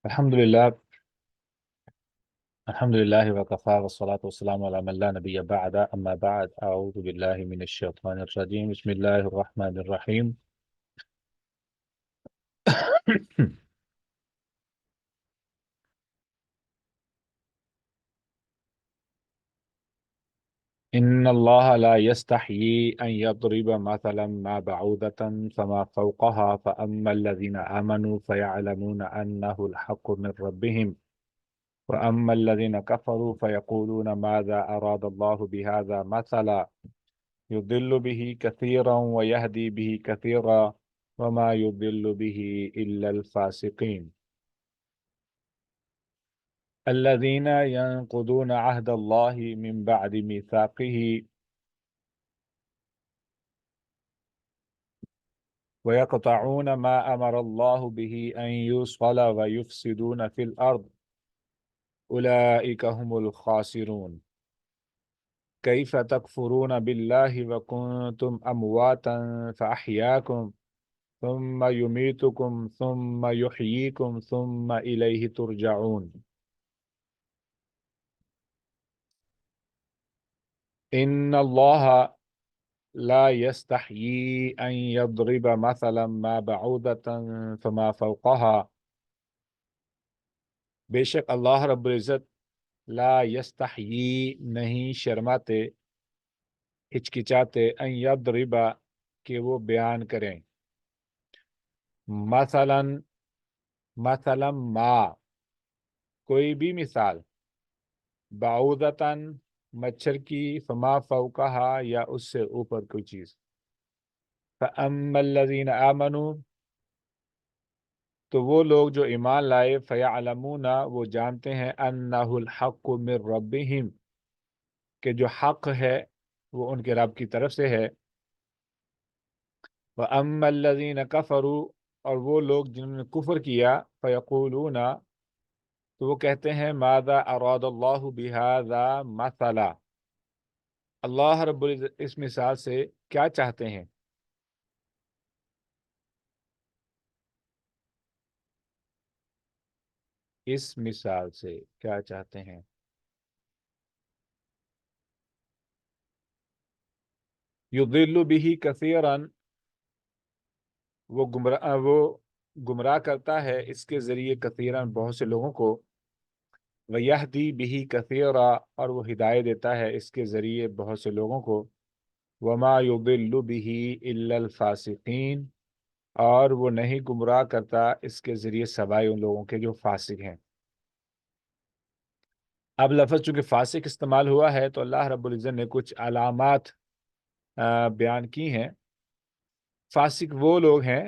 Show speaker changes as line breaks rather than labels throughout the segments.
الحمد لله. الحمد لله وكفى والصلاة والسلام على من لا نبي بعد أما بعد أعوذ بالله من الشيطان الرجيم بسم الله الرحمن الرحيم. إن الله لا يستحيي أن يضرب مثلا ما بعوضة فما فوقها فأما الذين آمنوا فيعلمون أنه الحق من ربهم وأما الذين كفروا فيقولون ماذا أراد الله بهذا مثلا يضل به كثيرا ويهدي به كثيرا وما يضل به إلا الفاسقين الذين ينقضون عهد الله من بعد ميثاقه ويقطعون ما أمر الله به أن يوصل ويفسدون في الأرض أولئك هم الخاسرون كيف تكفرون بالله وكنتم أمواتا فأحياكم ثم يميتكم ثم يحييكم ثم إليه ترجعون إن الله لا يستحيي أن يضرب مثلا ما بعوضة فما فوقها بے شک اللہ رب العزت لا یستحیی نہیں شرماتے ہچکچاتے ان یضرب کہ وہ بیان کریں مثلا ما کوئی بھی مثال بعوضتاً مچھر کی فما فوقہا یا اس سے اوپر کوئی چیز فأما الذین آمنوا تو وہ لوگ جو ایمان لائے فیعلمون وہ جانتے ہیں انہ الحق من ربہم کہ جو حق ہے وہ ان کے رب کی طرف سے ہے وَأَمَّا الَّذِينَ كَفَرُوا اور وہ لوگ جنہوں نے کفر کیا فَيَقُولُونَ تو وہ کہتے ہیں ماذا اراد اللہ بہذا مثلا اللہ رب العزت اس مثال سے کیا چاہتے ہیں اس مثال سے کیا چاہتے ہیں یضل به کثیرا وہ گمراہ کرتا ہے اس کے ذریعے کثیرا بہت سے لوگوں کو وَيَهْدِي بِهِ كَثِيرًا اور وہ ہدایت دیتا ہے اس کے ذریعے بہت سے لوگوں کو وَمَا يُضِلُّ بِهِ إِلَّا الْفَاسِقِينَ اور وہ نہیں گمراہ کرتا اس کے ذریعے سوائے ان لوگوں کے جو فاسق ہیں اب لفظ چونکہ فاسق استعمال ہوا ہے تو اللہ رب العزت نے کچھ علامات بیان کی ہیں فاسق وہ لوگ ہیں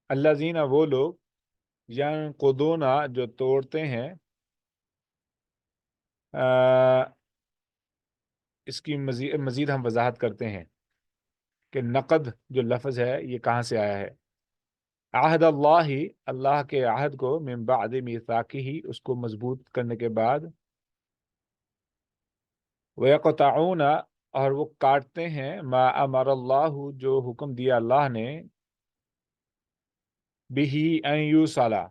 الذین وہ لوگ ینقضون جو توڑتے ہیں اس کی مزید ہم وضاحت کرتے ہیں کہ نقد جو لفظ ہے یہ کہاں سے آیا ہے عہد اللہ اللہ کے عہد کو من بعد میثاقہ اس کو مضبوط کرنے کے بعد وَيَقْطَعُونَ اور وہ کاٹتے ہیں ما امر اللہ جو حکم دیا اللہ نے بِهِ أَن يُوصَلَ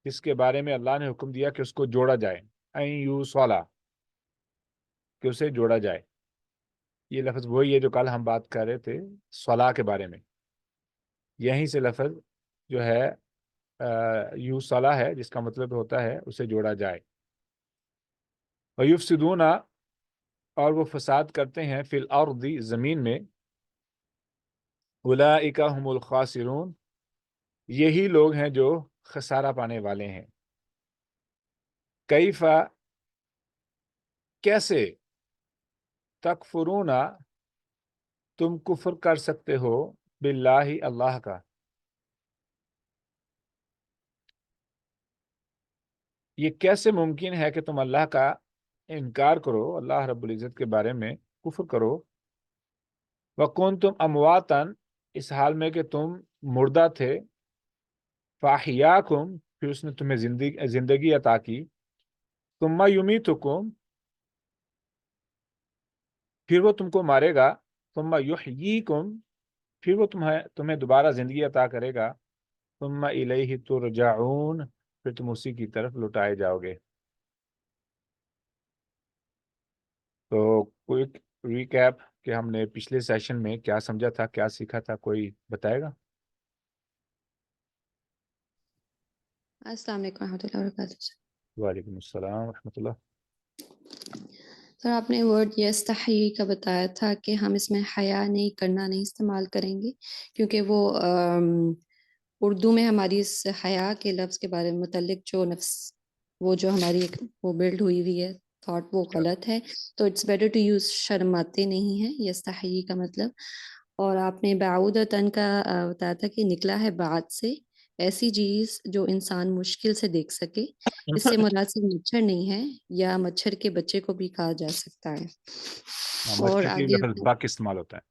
جس کے بارے میں اللہ نے حکم دیا کہ اس کو جوڑا جائے أَن يُوصَلَ کہ اسے جوڑا جائے یہ لفظ وہی ہے جو کل ہم بات کر رہے تھے صلاح کے بارے میں یہیں سے لفظ جو ہے یوصلہ ہے جس کا مطلب ہوتا ہے اسے جوڑا جائے وَيُفْسِدُونَ اور وہ فساد کرتے ہیں فی الارض زمین میں اولئک هم الخاسرون یہی لوگ ہیں جو خسارہ پانے والے ہیں کیف کیسے تکفرون تم کفر کر سکتے ہو باللہ اللہ کا یہ کیسے ممکن ہے کہ تم اللہ کا انکار کرو اللہ رب العزت کے بارے میں کفر کرو وَكُنْتُمْ أَمْوَاتًا اس حال میں کہ تم مردہ تھے فَأَحْيَاكُمْ پھر اس نے تمہیں زندگی عطا کی ثُمَّ يُمِيتُكُمْ پھر وہ تم کو مارے گا ثُمَّ يُحْيِيكُمْ پھر وہ تمہیں دوبارہ زندگی عطا کرے گا ثم الیہ ترجعون، پھر تم اسی کی طرف لوٹائے جاؤ گے۔ تو کوئی ریکیپ کہ ہم نے پچھلے سیشن میں کیا سمجھا تھا، کیا سیکھا تھا، کوئی بتائے گا؟
السلام علیکم ورحمۃ اللہ وبرکاتہ۔
وعلیکم السلام ورحمۃ اللہ۔
سر آپ نے ورڈ یستحیی کا بتایا تھا کہ ہم اس میں حیا نہیں کرنا نہیں استعمال کریں گے، کیونکہ وہ اردو میں ہماری اس حیا کے لفظ کے بارے میں متعلق جو نفس وہ جو ہماری وہ بلڈ ہوئی ہوئی ہے تھاٹ وہ غلط ہے، تو اٹس بیٹر ٹو یوز شرماتے نہیں ہیں یستحیی کا مطلب۔ اور آپ نے بعودتن کا بتایا تھا کہ نکلا ہے بعد سے، ایسی چیز جو انسان مشکل سے دیکھ سکے، اس سے مراد صرف مچھر نہیں ہے، یا مچھر کے بچے کو بھی کہا جا سکتا ہے۔ اور
مچھر کی
آگے
لفظ بک استعمال ہوتا ہے،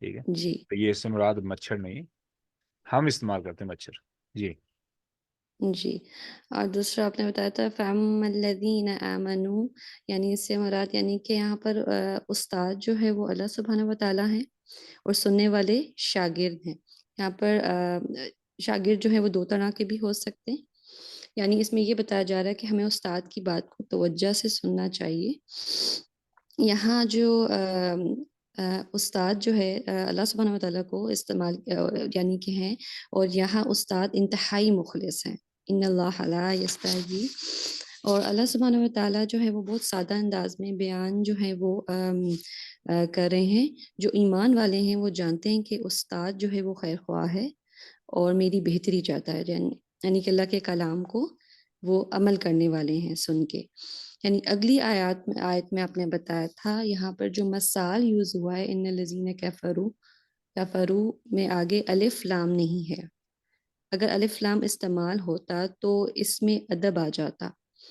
ٹھیک ہے،
جی
تو یہ اس سے مراد مچھر نہیں، ہم استعمال کرتے ہیں مچھر۔ جی
جی۔ اور دوسرا آپ نے بتایا تھا فَأَمَّا الَّذِينَ آمَنُوا، یعنی اس سے مراد یعنی کہ یہاں پر استاد جو ہے وہ اللہ سبحانہ و تعالیٰ ہیں، اور سننے والے شاگرد ہیں۔ یہاں پر شاگرد جو ہے وہ دو طرح کے بھی ہو سکتے ہیں، یعنی اس میں یہ بتایا جا رہا ہے کہ ہمیں استاد کی بات کو توجہ سے سننا چاہیے۔ یہاں جو استاد جو ہے اللہ سبحانہ و تعالیٰ کو استعمال یعنی کہ ہیں، اور یہاں استاد انتہائی مخلص ہیں، ان اللہ لا یستحیی، اور اللہ سبحانہ و تعالیٰ جو ہے وہ بہت سادہ انداز میں بیان جو ہے وہ کر رہے ہیں۔ جو ایمان والے ہیں وہ جانتے ہیں کہ استاد جو ہے وہ خیر خواہ ہے اور میری بہتری چاہتا ہے، یعنی کہ اللہ کے کلام کو وہ عمل کرنے والے ہیں سن کے۔ یعنی اگلی آیت میں آپ نے بتایا تھا یہاں پر جو مثال یوز ہوا ہے ان الذین کفروا میں آگے الف لام نہیں ہے، اگر الف لام استعمال ہوتا تو اس میں ادب آ جاتا،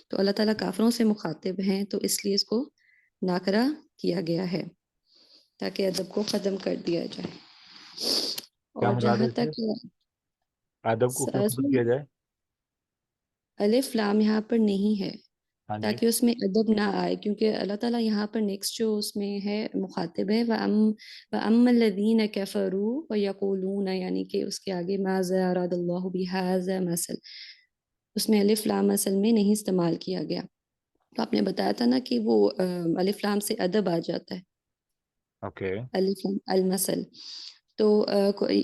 تو اللہ تعالیٰ کافروں سے مخاطب ہیں، تو اس لیے اس کو ناکرہ کیا گیا ہے تاکہ ادب کو ختم کر دیا جائے۔
کیا
اور
مراد ہے
جہاں
اس سے؟
تک
ادب کو کیوں ختم کیا جائے؟
الف لام یہاں پر نہیں ہے
ہاں جی،
تاکہ اس میں ادب نہ آئے، کیونکہ اللہ تعالیٰ یہاں پر نیکسٹ جو اس میں ہے مخاطب ہے وَأَمَّا الَّذِينَ كَفَرُوا وَيَقُولُونَ، یعنی کہ اس کے آگے ماذا اراد اللہ بہذا مثل، اس میں الف لام اصل میں نہیں استعمال کیا گیا۔ تو آپ نے بتایا تھا نا کہ وہ الف لام سے ادب آ جاتا ہے،
اوکے،
الف لام المثل۔ تو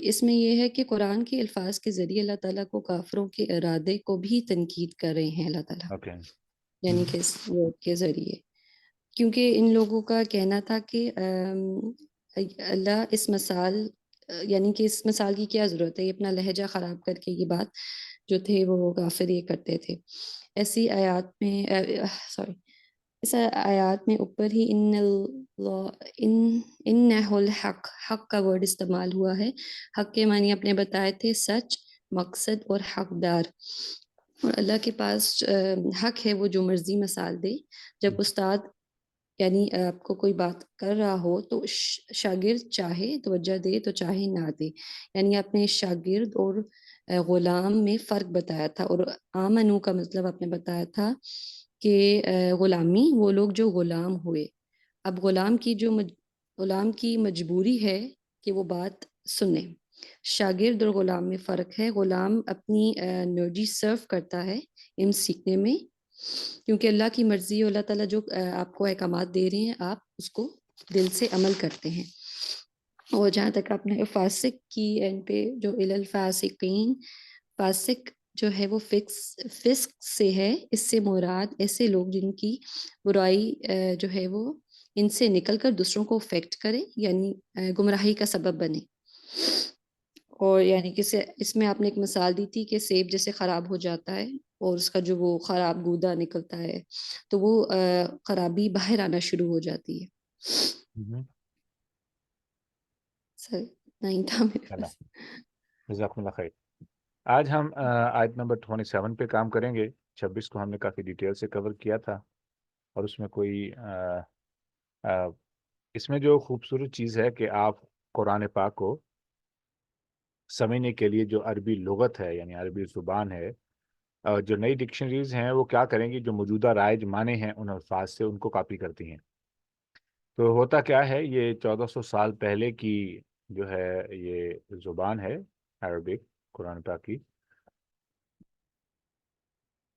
اس میں یہ ہے کہ قرآن کے الفاظ کے ذریعے اللہ تعالیٰ کو کافروں کے ارادے کو بھی تنقید کر رہے ہیں اللہ تعالیٰ،
اوکے،
یعنی کہ اس ورڈ کے ذریعے، کیونکہ ان لوگوں کا کہنا تھا کہ اللہ اس مثال یعنی کہ اس مثال کی کیا ضرورت ہے، یہ اپنا لہجہ خراب کر کے یہ بات جو تھے وہ کافر یہ کرتے تھے۔ ایسی آیات میں سوری اس آیات میں اوپر ہی انہ الحق، حق کا ورڈ استعمال ہوا ہے۔ حق کے معنی آپ نے بتائے تھے سچ، مقصد اور حقدار، اور اللہ کے پاس حق ہے وہ جو مرضی مثال دے۔ جب استاد یعنی آپ کو کوئی بات کر رہا ہو تو شاگرد چاہے توجہ دے تو چاہے نہ دے، یعنی آپ نے شاگرد اور غلام میں فرق بتایا تھا، اور آمنو کا مطلب آپ نے بتایا تھا کہ غلامی وہ لوگ جو غلام ہوئے، اب غلام کی مجبوری ہے کہ وہ بات سنے۔ شاگرد اور غلام میں فرق ہے، غلام اپنی انرجی سرو کرتا ہے علم سیکھنے میں، کیونکہ اللہ کی مرضی اللہ تعالیٰ جو آپ کو احکامات دے رہے ہیں آپ اس کو دل سے عمل کرتے ہیں۔ اور جہاں تک آپ نے فاسق کی اینڈ پہ جو الفاسقین، فاسق جو ہے وہ فسق سے ہے، اس سے مراد ایسے لوگ جن کی برائی جو ہے وہ ان سے نکل کر دوسروں کو افیکٹ کرے، یعنی گمراہی کا سبب بنے۔ اور یعنی کہ اس میں آپ نے ایک مثال دی تھی کہ سیب جیسے خراب ہو جاتا ہے اور اس کا جو وہ خراب گودا نکلتا ہے تو وہ خرابی باہر آنا شروع ہو جاتی ہے۔ سر نہیں تھا میرے
چلا،
پاس۔
جزاکم اللہ خیر۔ آج ہم آیت نمبر 27 پہ کام کریں گے۔ 26 کو ہم نے کافی ڈیٹیل سے کور کیا تھا، اور اس میں کوئی اس میں جو خوبصورت چیز ہے کہ آپ قرآن پاک کو سمجھنے کے لیے جو عربی لغت ہے، یعنی عربی زبان ہے، جو نئی ڈکشنریز ہیں وہ کیا کریں گی، جو موجودہ رائج معنی ہیں ان الفاظ سے ان کو کاپی کرتی ہیں۔ تو ہوتا کیا ہے، یہ 1400 سال پہلے کی جو ہے یہ زبان ہے عربک، قرآن پاک کی.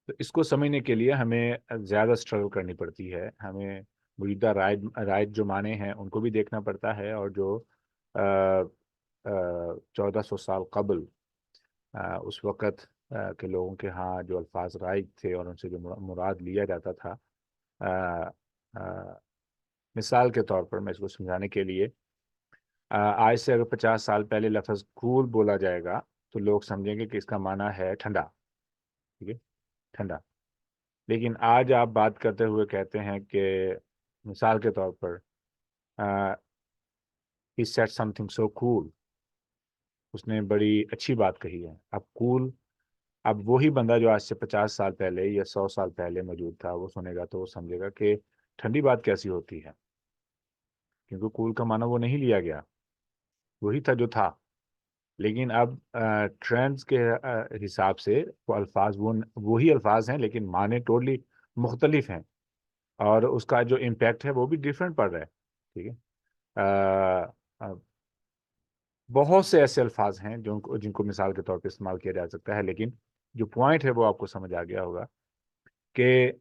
تو اس کو سمجھنے کے لیے ہمیں زیادہ اسٹرگل کرنی پڑتی ہے. ہمیں موجودہ رائج جو معنی ہیں ان کو بھی دیکھنا پڑتا ہے، اور جو 1400 سال قبل اس وقت کے لوگوں کے ہاں جو الفاظ رائج تھے اور ان سے جو مراد لیا جاتا تھا. مثال کے طور پر میں اس کو سمجھانے کے لیے، آج سے اگر 50 سال پہلے لفظ کول بولا جائے گا تو لوگ سمجھیں گے کہ اس کا معنی ہے ٹھنڈا. ٹھیک ہے، ٹھنڈا. لیکن آج آپ بات کرتے ہوئے کہتے ہیں کہ مثال کے طور پر he said something so cool، اس نے بڑی اچھی بات کہی ہے. اب کول، اب وہی بندہ جو آج سے 50 سال پہلے یا 100 سال پہلے موجود تھا وہ سنے گا تو وہ سمجھے گا کہ ٹھنڈی بات کیسی ہوتی ہے، کیونکہ کول کا معنی وہ نہیں لیا گیا، وہی تھا جو تھا. لیکن اب ٹرینڈز کے حساب سے وہ الفاظ وہی الفاظ ہیں لیکن معنی ٹوٹلی مختلف ہیں، اور اس کا جو امپیکٹ ہے وہ بھی ڈیفرنٹ پڑ رہا ہے. ٹھیک ہے، بہت سے ایسے الفاظ ہیں جن کو مثال کے طور پہ استعمال کیا جا سکتا ہے، لیکن جو پوائنٹ ہے وہ آپ کو سمجھ آ گیا ہوگا کہ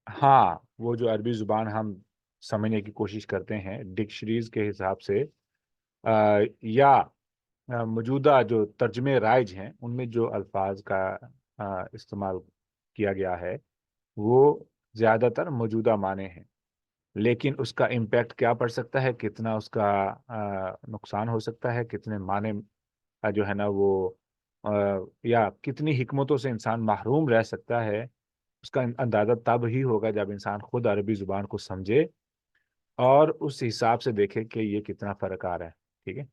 ہاں وہ جو عربی زبان ہم سمجھنے کی کوشش کرتے ہیں ڈکشنریز کے حساب سے، یا موجودہ جو ترجمے رائج ہیں ان میں جو الفاظ کا استعمال کیا گیا ہے وہ زیادہ تر موجودہ معنی ہیں، لیکن اس کا امپیکٹ کیا پڑ سکتا ہے، کتنا اس کا نقصان ہو سکتا ہے، کتنے معنی جو ہے نا وہ یا کتنی حکمتوں سے انسان محروم رہ سکتا ہے، اس کا اندازہ تب ہی ہوگا جب انسان خود عربی زبان کو سمجھے اور اس حساب سے دیکھے کہ یہ کتنا فرق آ رہا ہے. ٹھیک ہے،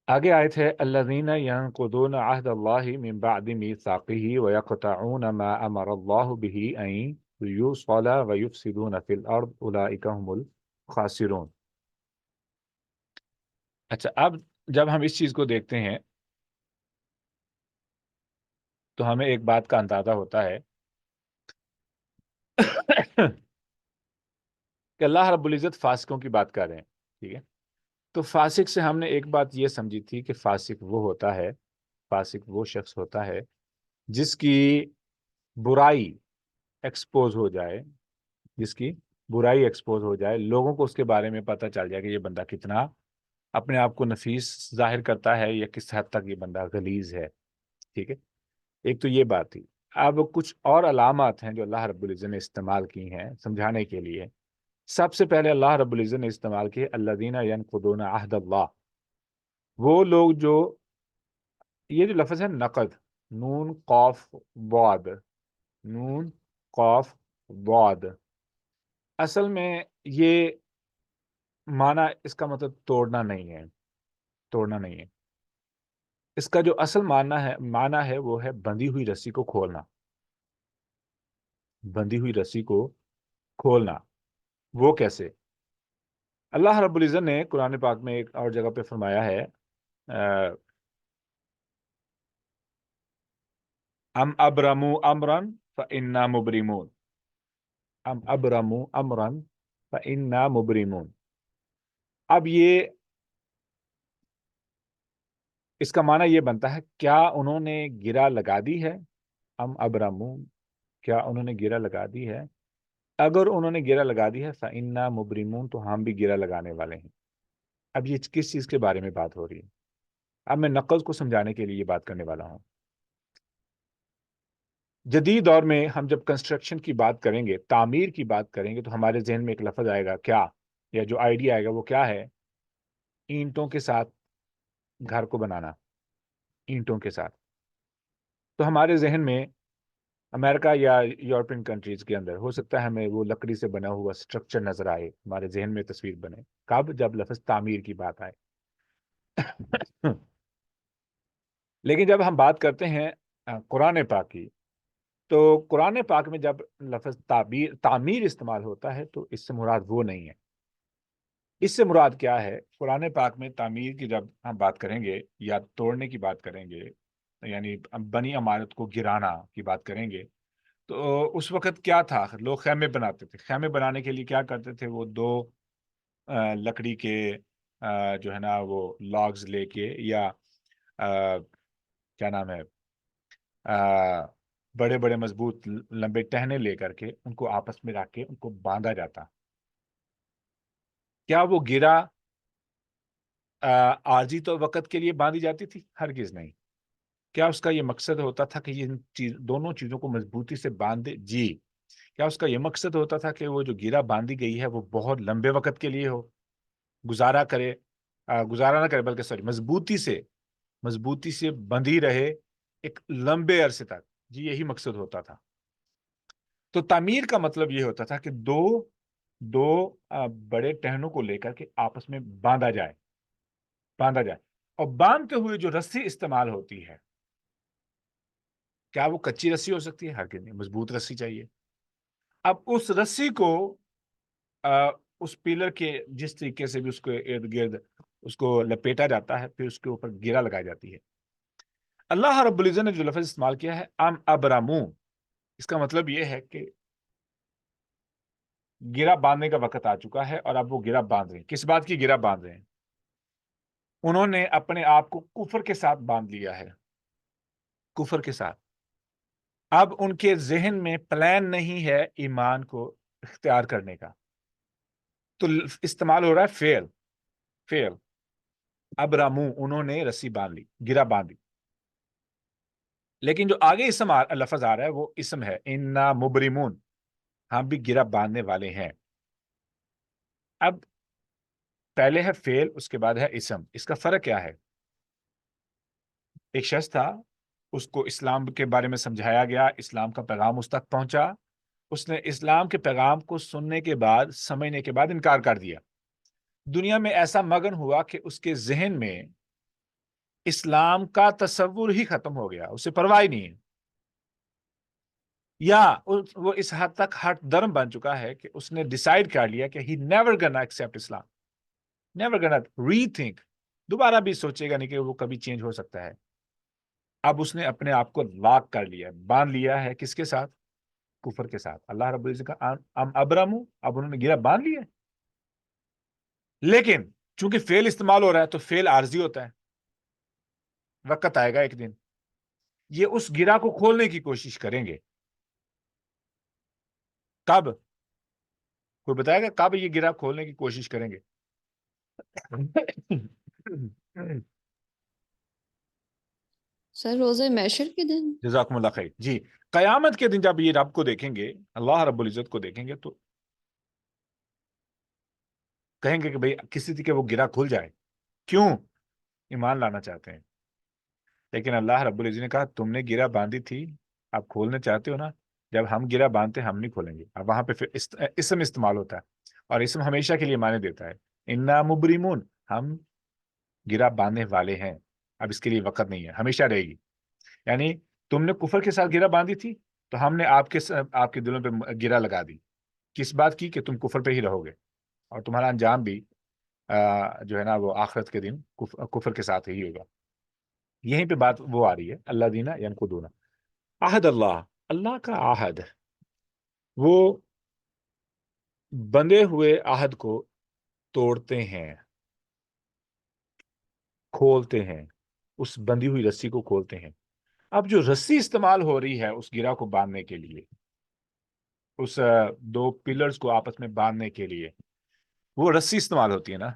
آگے آیت ہے الذین ینقضون عہد اللہ من بعد میثاقہ ویقطعون ما امر اللہ بہ ان یوصل ویفسدون فی الارض اولئک هم الخاسرون. اچھا، اب جب ہم اس چیز کو دیکھتے ہیں تو ہمیں ایک بات کا اندازہ ہوتا ہے کہ اللہ رب العزت فاسقوں کی بات کر رہے ہیں. ٹھیک ہے، تو فاسق سے ہم نے ایک بات یہ سمجھی تھی کہ فاسق وہ ہوتا ہے، فاسق وہ شخص ہوتا ہے جس کی برائی ایکسپوز ہو جائے، جس کی برائی ایکسپوز ہو جائے، لوگوں کو اس کے بارے میں پتہ چل جائے کہ یہ بندہ کتنا اپنے آپ کو نفیس ظاہر کرتا ہے یا کس حد تک یہ بندہ غلیظ ہے. ٹھیک ہے، ایک تو یہ بات تھی. اب کچھ اور علامات ہیں جو اللہ رب العزت نے استعمال کی ہیں سمجھانے کے لیے. سب سے پہلے اللہ رب العزت نے استعمال کیے الذین ینقضون عہد اللہ، وہ لوگ جو، یہ جو لفظ ہے نقد، نون قاف بعد، نون قاف بعد، اصل میں یہ معنی اس کا مطلب توڑنا نہیں ہے، توڑنا نہیں ہے. اس کا جو اصل معنی ہے وہ ہے بندھی ہوئی رسی کو کھولنا، بندھی ہوئی رسی کو کھولنا. وہ کیسے؟ اللہ رب العزت نے قرآن پاک میں ایک اور جگہ پہ فرمایا ہے ام ابرموا امرا فإنا مبرمون، ام ابرموا امرا فإنا مبرمون. اب یہ اس کا معنی یہ بنتا ہے کیا انہوں نے گرہ لگا دی ہے، ام ابرموا، کیا انہوں نے گرہ لگا دی ہے؟ اگر انہوں نے گرہ لگا دی ہے فإنا مبرمون، تو ہم بھی گرہ لگانے والے ہیں. اب یہ کس چیز کے بارے میں بات ہو رہی ہے؟ اب میں نقض کو سمجھانے کے لیے یہ بات کرنے والا ہوں. جدید دور میں ہم جب کنسٹرکشن کی بات کریں گے، تعمیر کی بات کریں گے، تو ہمارے ذہن میں ایک لفظ آئے گا کیا، یا جو آئیڈیا آئے گا وہ کیا ہے؟ اینٹوں کے ساتھ گھر کو بنانا، اینٹوں کے ساتھ. تو ہمارے ذہن میں امریکہ یا یورپین کنٹریز کے اندر ہو سکتا ہے ہمیں وہ لکڑی سے بنا ہوا سٹرکچر نظر آئے، ہمارے ذہن میں تصویر بنے. کب؟ جب لفظ تعمیر کی بات آئے. لیکن جب ہم بات کرتے ہیں قرآن پاک کی، تو قرآن پاک میں جب لفظ تعمیر استعمال ہوتا ہے تو اس سے مراد وہ نہیں ہے. اس سے مراد کیا ہے؟ قرآن پاک میں تعمیر کی جب ہم بات کریں گے یا توڑنے کی بات کریں گے، یعنی بنی عمارت کو گرانا کی بات کریں گے، تو اس وقت کیا تھا؟ لوگ خیمے بناتے تھے. خیمے بنانے کے لیے کیا کرتے تھے؟ وہ دو لکڑی کے جو ہے نا وہ لاگز لے کے یا کیا نام ہے، بڑے بڑے مضبوط لمبے ٹہنے لے کر کے ان کو آپس میں رکھ کے ان کو باندھا جاتا. کیا وہ گرا عارضی تو وقت کے لیے باندھی جاتی تھی؟ ہرگز نہیں. کیا اس کا یہ مقصد ہوتا تھا کہ یہ دونوں چیزوں کو مضبوطی سے باندھ دے؟ جی. کیا اس کا یہ مقصد ہوتا تھا کہ وہ جو گرا باندھی گئی ہے وہ بہت لمبے وقت کے لیے ہو، گزارا نہ کرے، بلکہ سوری مضبوطی سے بندھی رہے ایک لمبے عرصے تک؟ جی یہی مقصد ہوتا تھا. تو تعمیر کا مطلب یہ ہوتا تھا کہ دو بڑے ٹہنوں کو لے کر کے آپس میں باندھا جائے. اور باندھتے ہوئے جو رسی استعمال ہوتی ہے، کیا وہ کچی رسی ہو سکتی ہے؟ ہرگز نہیں، مضبوط رسی چاہیے. اب اس رسی کو اس پیلر کے جس طریقے سے بھی اس کو ارد گرد اس کو لپیٹا جاتا ہے، پھر اس کے اوپر گرا لگائی جاتی ہے. اللہ رب العزت نے جو لفظ استعمال کیا ہے ابرمو، اس کا مطلب یہ ہے کہ گرا باندھنے کا وقت آ چکا ہے اور اب وہ گرا باندھ رہے ہیں. کس بات کی گرا باندھ رہے ہیں؟ انہوں نے اپنے آپ کو کفر کے ساتھ باندھ لیا ہے، کفر کے ساتھ. اب ان کے ذہن میں پلان نہیں ہے ایمان کو اختیار کرنے کا، تو استعمال ہو رہا ہے فعل. ابرمو، انہوں نے رسی باندھ لی، گرا باندھی. لیکن جو آگے اسم لفظ آ رہا ہے وہ اسم ہے، انا مبرمون، ہم بھی گرا باندھنے والے ہیں. اب پہلے ہے فعل، اس کے بعد ہے اسم. اس کا فرق کیا ہے؟ ایک شخص تھا، اس کو اسلام کے بارے میں سمجھایا گیا، اسلام کا پیغام اس تک پہنچا، اس نے اسلام کے پیغام کو سننے کے بعد، سمجھنے کے بعد انکار کر دیا. دنیا میں ایسا مگن ہوا کہ اس کے ذہن میں اسلام کا تصور ہی ختم ہو گیا، اسے پرواہ ہی نہیں ہے. یا وہ اس حد تک ہٹ درم بن چکا ہے کہ اس نے ڈیسائیڈ کر لیا کہ ہی نیور گنا ایکسپٹ اسلام، نیور گنا ری تھنک، دوبارہ بھی سوچے گا نہیں کہ وہ کبھی چینج ہو سکتا ہے. اب اس نے اپنے آپ کو لاک کر لیا، باندھ لیا ہے. کس کے ساتھ؟ کفر کے ساتھ. اللہ رب العزت کا ابرم، اب انہوں نے گرا باندھ لیا. لیکن چونکہ فعل استعمال ہو رہا ہے تو فعل عارضی ہوتا ہے، وقت آئے گا ایک دن یہ اس گرا کو کھولنے کی کوشش کریں گے. کب؟ کوئی بتائے گا کب یہ گرا کھولنے کی کوشش کریں گے؟
سر روزہ محشر کے دن.
جزاکم اللہ خیر. جی قیامت کے دن جب یہ رب کو دیکھیں گے، اللہ رب العزت کو دیکھیں گے، تو کہیں گے کہ بھئی کسی طرح وہ گرا کھل جائے. کیوں؟ ایمان لانا چاہتے ہیں. لیکن اللہ رب العزت نے کہا تم نے گرا باندھی تھی، آپ کھولنا چاہتے ہو نا، جب ہم گرا باندھتے ہم نہیں کھولیں گے. اب وہاں پہ پھر اسم استعمال ہوتا ہے، اور اسم ہمیشہ کے لیے معنی دیتا ہے. انا مبرمون، ہم گرا باندھنے والے ہیں. اب اس کے لیے وقت نہیں ہے، ہمیشہ رہے گی. یعنی تم نے کفر کے ساتھ گرا باندھی تھی تو ہم نے آپ کے دلوں پہ گرا لگا دی. کس بات کی؟ کہ تم کفر پہ ہی رہو گے، اور تمہارا انجام بھی جو ہے نا وہ آخرت کے دن کفر کے ساتھ ہی ہوگا. یہیں پہ بات وہ آ رہی ہے، اللہ دینا ینقضون عہد اللہ، اللہ کا عہد، وہ بندے ہوئے عہد کو توڑتے ہیں، کھولتے ہیں، اس بندھی ہوئی رسی کو کھولتے ہیں. اب جو رسی استعمال ہو رہی ہے اس گرا کو باندھنے کے لیے، اس دو پلرز کو آپس میں باندھنے کے لیے، وہ رسی استعمال ہوتی ہے نا.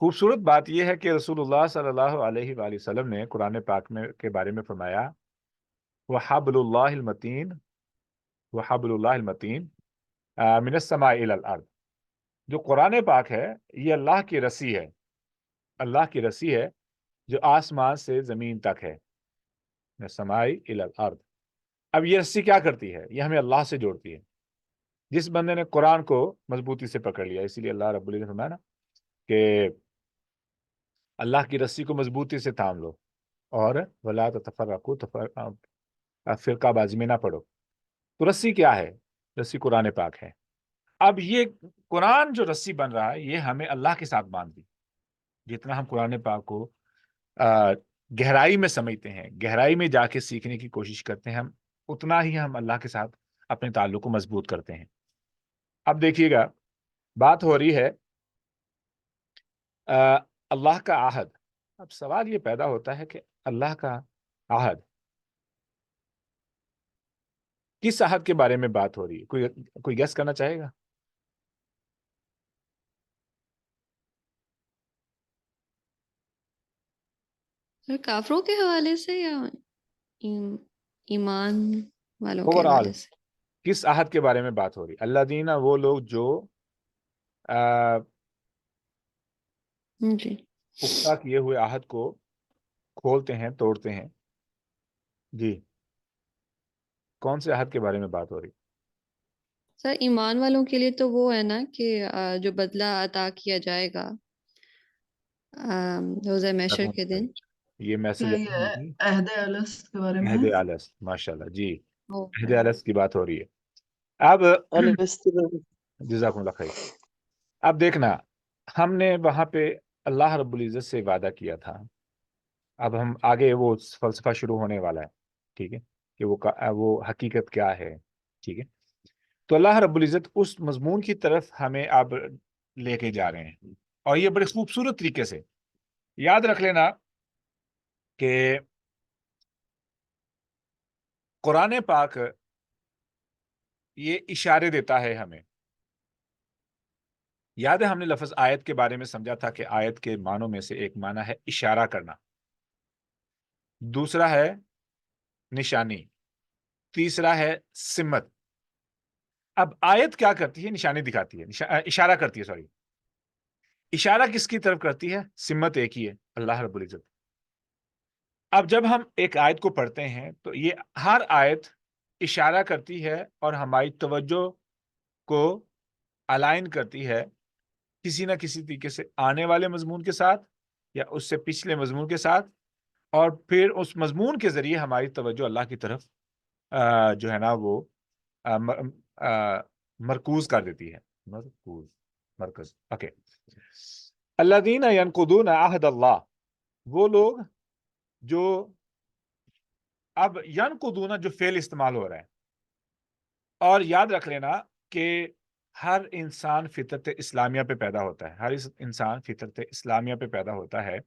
خوبصورت بات یہ ہے کہ رسول اللہ صلی اللہ علیہ وآلہ وسلم نے قرآن پاک میں کے بارے میں فرمایا وَحَبْلُ اللَّهِ الْمَتِينَ وَحَبْلُ اللَّهِ الْمَتِينَ مِنَ السَّمَاءِ إِلَى الْأَرْضِ. جو قرآن پاک ہے یہ اللہ کی رسی ہے، اللہ کی رسی ہے جو آسمان سے زمین تک ہے، مِنَ السَّمَاءِ إِلَى الْأَرْضِ. اب یہ رسی کیا کرتی ہے؟ یہ ہمیں اللہ سے جوڑتی ہے. جس بندے نے قرآن کو مضبوطی سے پکڑ لیا، اسی لیے اللہ رب العزت نے فرمایا نا کہ اللہ کی رسی کو مضبوطی سے تھام لو اور وَلَا تَتَفَرَّقُوا، فرقہ بازی میں نہ پڑو. تو رسی کیا ہے؟ رسی قرآن پاک ہے. اب یہ قرآن جو رسی بن رہا ہے یہ ہمیں اللہ کے ساتھ باندھ دی. جتنا ہم قرآن پاک کو گہرائی میں سمجھتے ہیں، گہرائی میں جا کے سیکھنے کی کوشش کرتے ہیں، ہم اتنا ہی ہم اللہ کے ساتھ اپنے تعلق کو مضبوط کرتے ہیں. اب دیکھیے گا، بات ہو رہی ہے اللہ کا عہد. اب سوال یہ پیدا ہوتا ہے کہ اللہ کا عہد، کس عہد کے بارے میں بات ہو رہی ہے؟ کوئی گیس کرنا چاہے گا؟
سر کافروں کے حوالے سے یا ایمان والوں کے
اوور آل
حوالے سے؟
کس عہد کے بارے میں بات ہو رہی؟ اللہ دینا وہ لوگ جو
جی
پختہ کیے ہوئے عہد کو کھولتے ہیں، توڑتے ہیں. جی، کون سے عہد کے بارے میں بات ہو رہی؟
سر ایمان والوں کے لیے تو وہ ہے نا کہ جو بدلہ عطا کیا جائے گا روزہ محشر کے دن.
یہ
کیا
میسج
یہ عہد الست کے بارے میں
عہد
ہے؟
الست، ماشاء اللہ جی، عہد
اوکے.
الست کی بات ہو رہی ہے. اب
الست
جزاکم اللہ خیر. اب دیکھنا، ہم نے وہاں پہ اللہ رب العزت سے وعدہ کیا تھا. اب ہم آگے وہ فلسفہ شروع ہونے والا ہے، ٹھیک ہے، کہ وہ حقیقت کیا ہے. ٹھیک ہے، تو اللہ رب العزت اس مضمون کی طرف ہمیں اب لے کے جا رہے ہیں، اور یہ بڑے خوبصورت طریقے سے. یاد رکھ لینا کہ قرآن پاک یہ اشارے دیتا ہے ہمیں. یاد ہے ہم نے لفظ آیت کے بارے میں سمجھا تھا کہ آیت کے معنوں میں سے ایک معنی ہے اشارہ کرنا، دوسرا ہے نشانی، تیسرا ہے سمت. اب آیت کیا کرتی ہے؟ نشانی دکھاتی ہے، اشارہ کرتی ہے، سوری. اشارہ کس کی طرف کرتی ہے؟ سمت ایک ہی ہے، اللہ رب العزت. اب جب ہم ایک آیت کو پڑھتے ہیں تو یہ ہر آیت اشارہ کرتی ہے اور ہماری توجہ کو الائن کرتی ہے کسی نہ کسی طریقے سے آنے والے مضمون کے ساتھ یا اس سے پچھلے مضمون کے ساتھ، اور پھر اس مضمون کے ذریعے ہماری توجہ اللہ کی طرف جو ہے نا وہ مرکوز کر دیتی ہے. مرکز. اوکے. الذین ینقضون عہد اللہ، وہ لوگ جو، اب ینقضون جو فعل استعمال ہو رہا ہے، اور یاد رکھ لینا کہ ہر انسان فطرت اسلامیہ پہ پیدا ہوتا ہے، ہر انسان فطرت اسلامیہ پہ پیدا ہوتا ہے،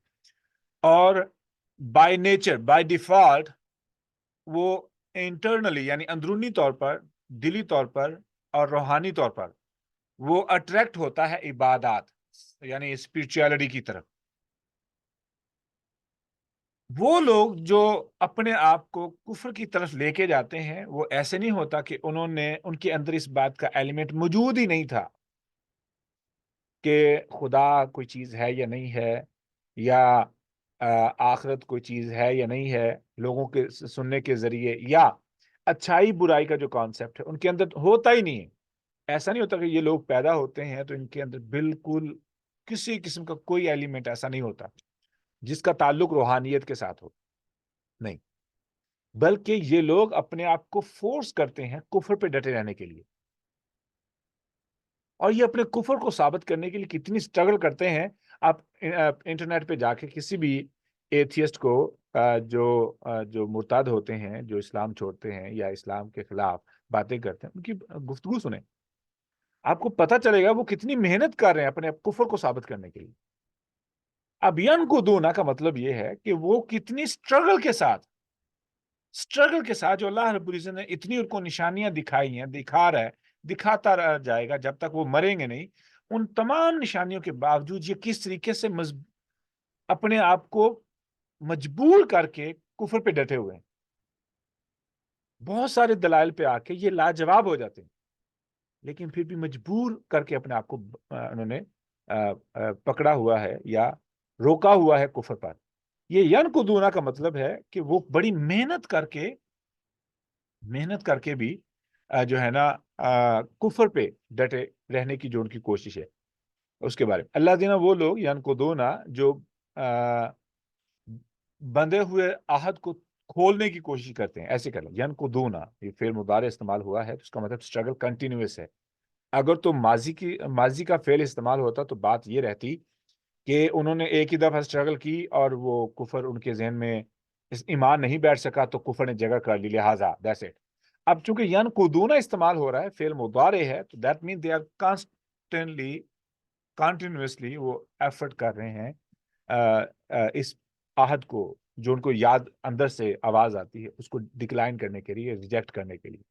اور بائی نیچر، بائی ڈیفالٹ، وہ انٹرنلی یعنی اندرونی طور پر، دلی طور پر اور روحانی طور پر وہ اٹریکٹ ہوتا ہے عبادات یعنی اسپرچویلٹی کی طرف. وہ لوگ جو اپنے آپ کو کفر کی طرف لے کے جاتے ہیں، وہ ایسے نہیں ہوتا کہ ان کے اندر اس بات کا ایلیمنٹ موجود ہی نہیں تھا کہ خدا کوئی چیز ہے یا نہیں ہے، یا آخرت کوئی چیز ہے یا نہیں ہے، لوگوں کے سننے کے ذریعے، یا اچھائی برائی کا جو کانسیپٹ ہے ان کے اندر ہوتا ہی نہیں ہے. ایسا نہیں ہوتا کہ یہ لوگ پیدا ہوتے ہیں تو ان کے اندر بالکل کسی قسم کا کوئی ایلیمنٹ ایسا نہیں ہوتا جس کا تعلق روحانیت کے ساتھ ہو. نہیں، بلکہ یہ لوگ اپنے آپ کو فورس کرتے ہیں کفر پہ ڈٹے رہنے کے لیے، اور یہ اپنے کفر کو ثابت کرنے کے لیے کتنی سٹرگل کرتے ہیں. آپ انٹرنیٹ پہ جا کے کسی بھی ایتھیسٹ کو جو مرتد ہوتے ہیں، جو اسلام چھوڑتے ہیں یا اسلام کے خلاف باتیں کرتے ہیں، ان کی گفتگو سنیں، آپ کو پتہ چلے گا وہ کتنی محنت کر رہے ہیں اپنے کفر کو ثابت کرنے کے لیے. اب ینقضون کا مطلب یہ ہے کہ وہ کتنی سٹرگل کے ساتھ جو اللہ رب العزت نے اتنی ان کو نشانیاں دکھائی ہیں، دکھا رہا ہے، دکھاتا رہ جائے گا جب تک وہ مریں گے نہیں، ان تمام نشانیوں کے باوجود یہ کس طریقے سے اپنے آپ کو مجبور کر کے کفر پہ ڈٹے ہوئے ہیں. بہت سارے دلائل پہ آ کے یہ لاجواب ہو جاتے ہیں، لیکن پھر بھی مجبور کر کے اپنے آپ کو انہوں نے پکڑا ہوا ہے یا روکا ہوا ہے کفر پر. یہ ینقضون کا مطلب ہے کہ وہ بڑی محنت کر کے بھی جو ہے نا کفر پہ ڈٹے رہنے کی جو ان کی کوشش ہے، اس کے بارے میں اللہ دینا وہ لوگ ینقضون جو بندھے ہوئے عہد کو کھولنے کی کوشش کرتے ہیں. ایسے کر لیں، ینقضون، یہ فعل مضارع استعمال ہوا ہے تو اس کا مطلب اسٹرگل کنٹینیوس ہے. اگر تو ماضی کا فعل استعمال ہوتا تو بات یہ رہتی کہ انہوں نے ایک ہی دفعہ اسٹرگل کی اور وہ کفر ان کے ذہن میں ایمان نہیں بیٹھ سکا تو کفر نے جگہ کر لی، لہٰذا دیٹس اٹ. اب چونکہ ینقضون استعمال ہو رہا ہے، فعل مضارع ہے، تو that mean they are continuously وہ ایفرٹ کر رہے ہیں اس عہد کو جو ان کو یاد اندر سے آواز آتی ہے اس کو ڈکلائن کرنے کے لیے، ریجیکٹ کرنے کے لیے.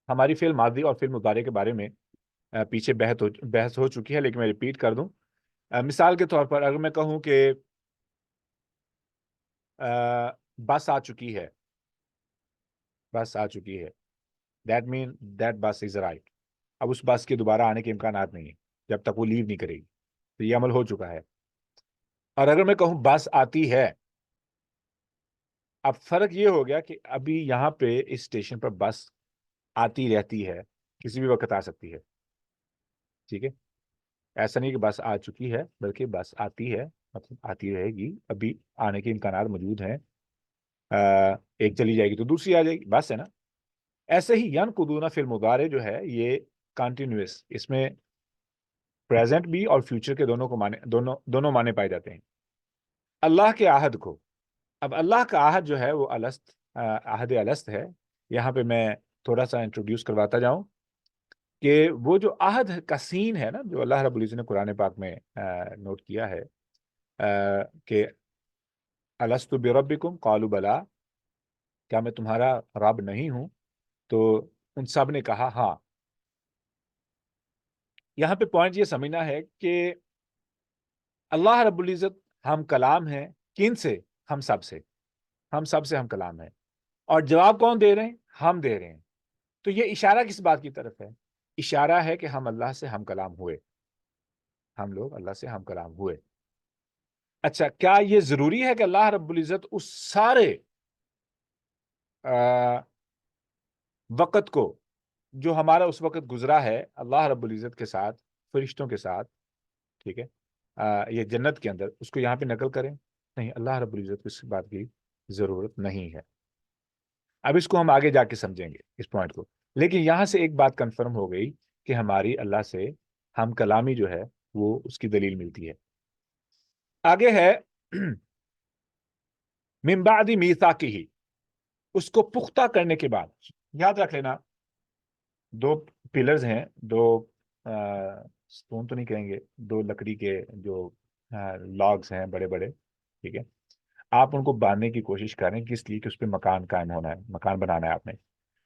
ہماری فعل ماضی اور فعل مضارع کے بارے میں پیچھے بحث ہو چکی ہے، لیکن میں ریپیٹ کر دوں. مثال کے طور پر اگر میں کہوں کہ بس آ چکی ہے، بس آ چکی ہے، دیٹ مین دیٹ بس از رائٹ. اب اس بس کے دوبارہ آنے کے امکانات نہیں ہیں جب تک وہ لیو نہیں کرے گی، تو یہ عمل ہو چکا ہے. اور اگر میں کہوں بس آتی ہے، اب فرق یہ ہو گیا کہ ابھی یہاں پہ اس اسٹیشن پر بس آتی رہتی ہے، کسی بھی وقت آ سکتی ہے. ٹھیک ہے، ایسا نہیں کہ بس آ چکی ہے، بلکہ بس آتی ہے، مطلب آتی رہے گی، ابھی آنے کے امکانات موجود ہیں. ایک چلی جائے گی تو دوسری آ جائے گی، بس ہے نا. ایسے ہی ینقضون فی المضارع جو ہے یہ کنٹینیوس، اس میں پریزنٹ بھی اور فیوچر کے دونوں معنی پائے جاتے ہیں. اللہ کے عہد کو، اب اللہ کا عہد جو ہے وہ عہد الست ہے. یہاں پہ میں تھوڑا سا انٹروڈیوس کرواتا جاؤں کہ وہ جو عہد کا سین ہے نا، جو اللہ رب العزت نے قرآن پاک میں نوٹ کیا ہے کہ الست بربکم قالوا بلا، کیا میں تمہارا رب نہیں ہوں؟ تو ان سب نے کہا ہاں. یہاں پہ پوائنٹ یہ سمجھنا ہے کہ اللہ رب العزت ہم کلام ہیں، کن سے؟ ہم سب سے ہم کلام ہیں. اور جواب کون دے رہے ہیں؟ ہم دے رہے ہیں. تو یہ اشارہ کس بات کی طرف ہے؟ اشارہ ہے کہ ہم اللہ سے ہم کلام ہوئے، ہم لوگ اللہ سے ہم کلام ہوئے. اچھا، کیا یہ ضروری ہے کہ اللہ رب العزت اس سارے وقت کو جو ہمارا اس وقت گزرا ہے اللہ رب العزت کے ساتھ، فرشتوں کے ساتھ، ٹھیک ہے، یہ جنت کے اندر، اس کو یہاں پہ نقل کریں؟ نہیں، اللہ رب العزت کو اس بات کی ضرورت نہیں ہے. اب اس کو ہم آگے جا کے سمجھیں گے اس پوائنٹ کو، لیکن یہاں سے ایک بات کنفرم ہو گئی کہ ہماری اللہ سے ہم کلامی جو ہے وہ اس کی دلیل ملتی ہے. آگے ہے من بعد میثاقہ، اس کو پختہ کرنے کے بعد. یاد رکھ لینا دو پلرز ہیں، دو سٹون تو نہیں کہیں گے، دو لکڑی کے جو لاگز ہیں بڑے بڑے، ٹھیک ہے. آپ ان کو باندھنے کی کوشش کریں، کس لیے کہ اس پہ مکان قائم ہونا ہے، مکان بنانا ہے آپ نے.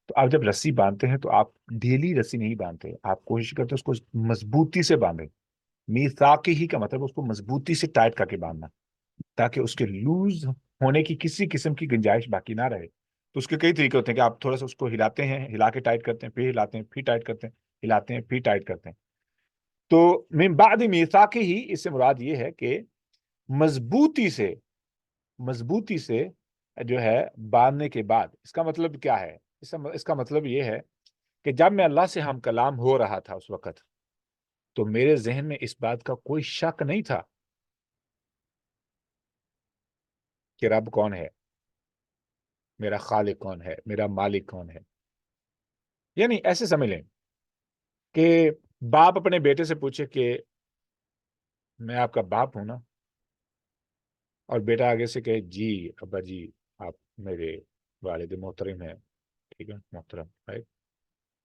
تو آپ جب رسی باندھتے ہیں تو آپ ڈھیلی رسی نہیں باندھتے، آپ کوشش کرتے اس کو مضبوطی سے باندھیں. میثاقہ ہی کا مطلب اس کو مضبوطی سے ٹائٹ کر کے باندھنا، تاکہ اس کے لوز ہونے کی کسی قسم کی گنجائش باقی نہ رہے. تو اس کے کئی طریقے ہوتے ہیں کہ آپ تھوڑا سا اس کو ہلاتے ہیں، ہلا کے ٹائٹ کرتے ہیں، پھر ہلاتے ہیں، پھر ٹائٹ کرتے ہیں، ہلاتے ہیں، پھر ٹائٹ کرتے ہیں. تو من بعد میثاقہ ہی، اس سے مراد یہ ہے کہ مضبوطی سے جو ہے باندھنے کے بعد. اس کا مطلب کیا ہے؟ اس کا مطلب یہ ہے کہ جب میں اللہ سے ہم کلام ہو رہا تھا اس وقت، تو میرے ذہن میں اس بات کا کوئی شک نہیں تھا کہ رب کون ہے، میرا خالق کون ہے، میرا مالک کون ہے. یعنی ایسے سمجھ لیں کہ باپ اپنے بیٹے سے پوچھے کہ میں آپ کا باپ ہوں نا، اور بیٹا آگے سے کہے جی ابا جی آپ میرے والد محترم ہیں، ٹھیک ہے، محترم، right؟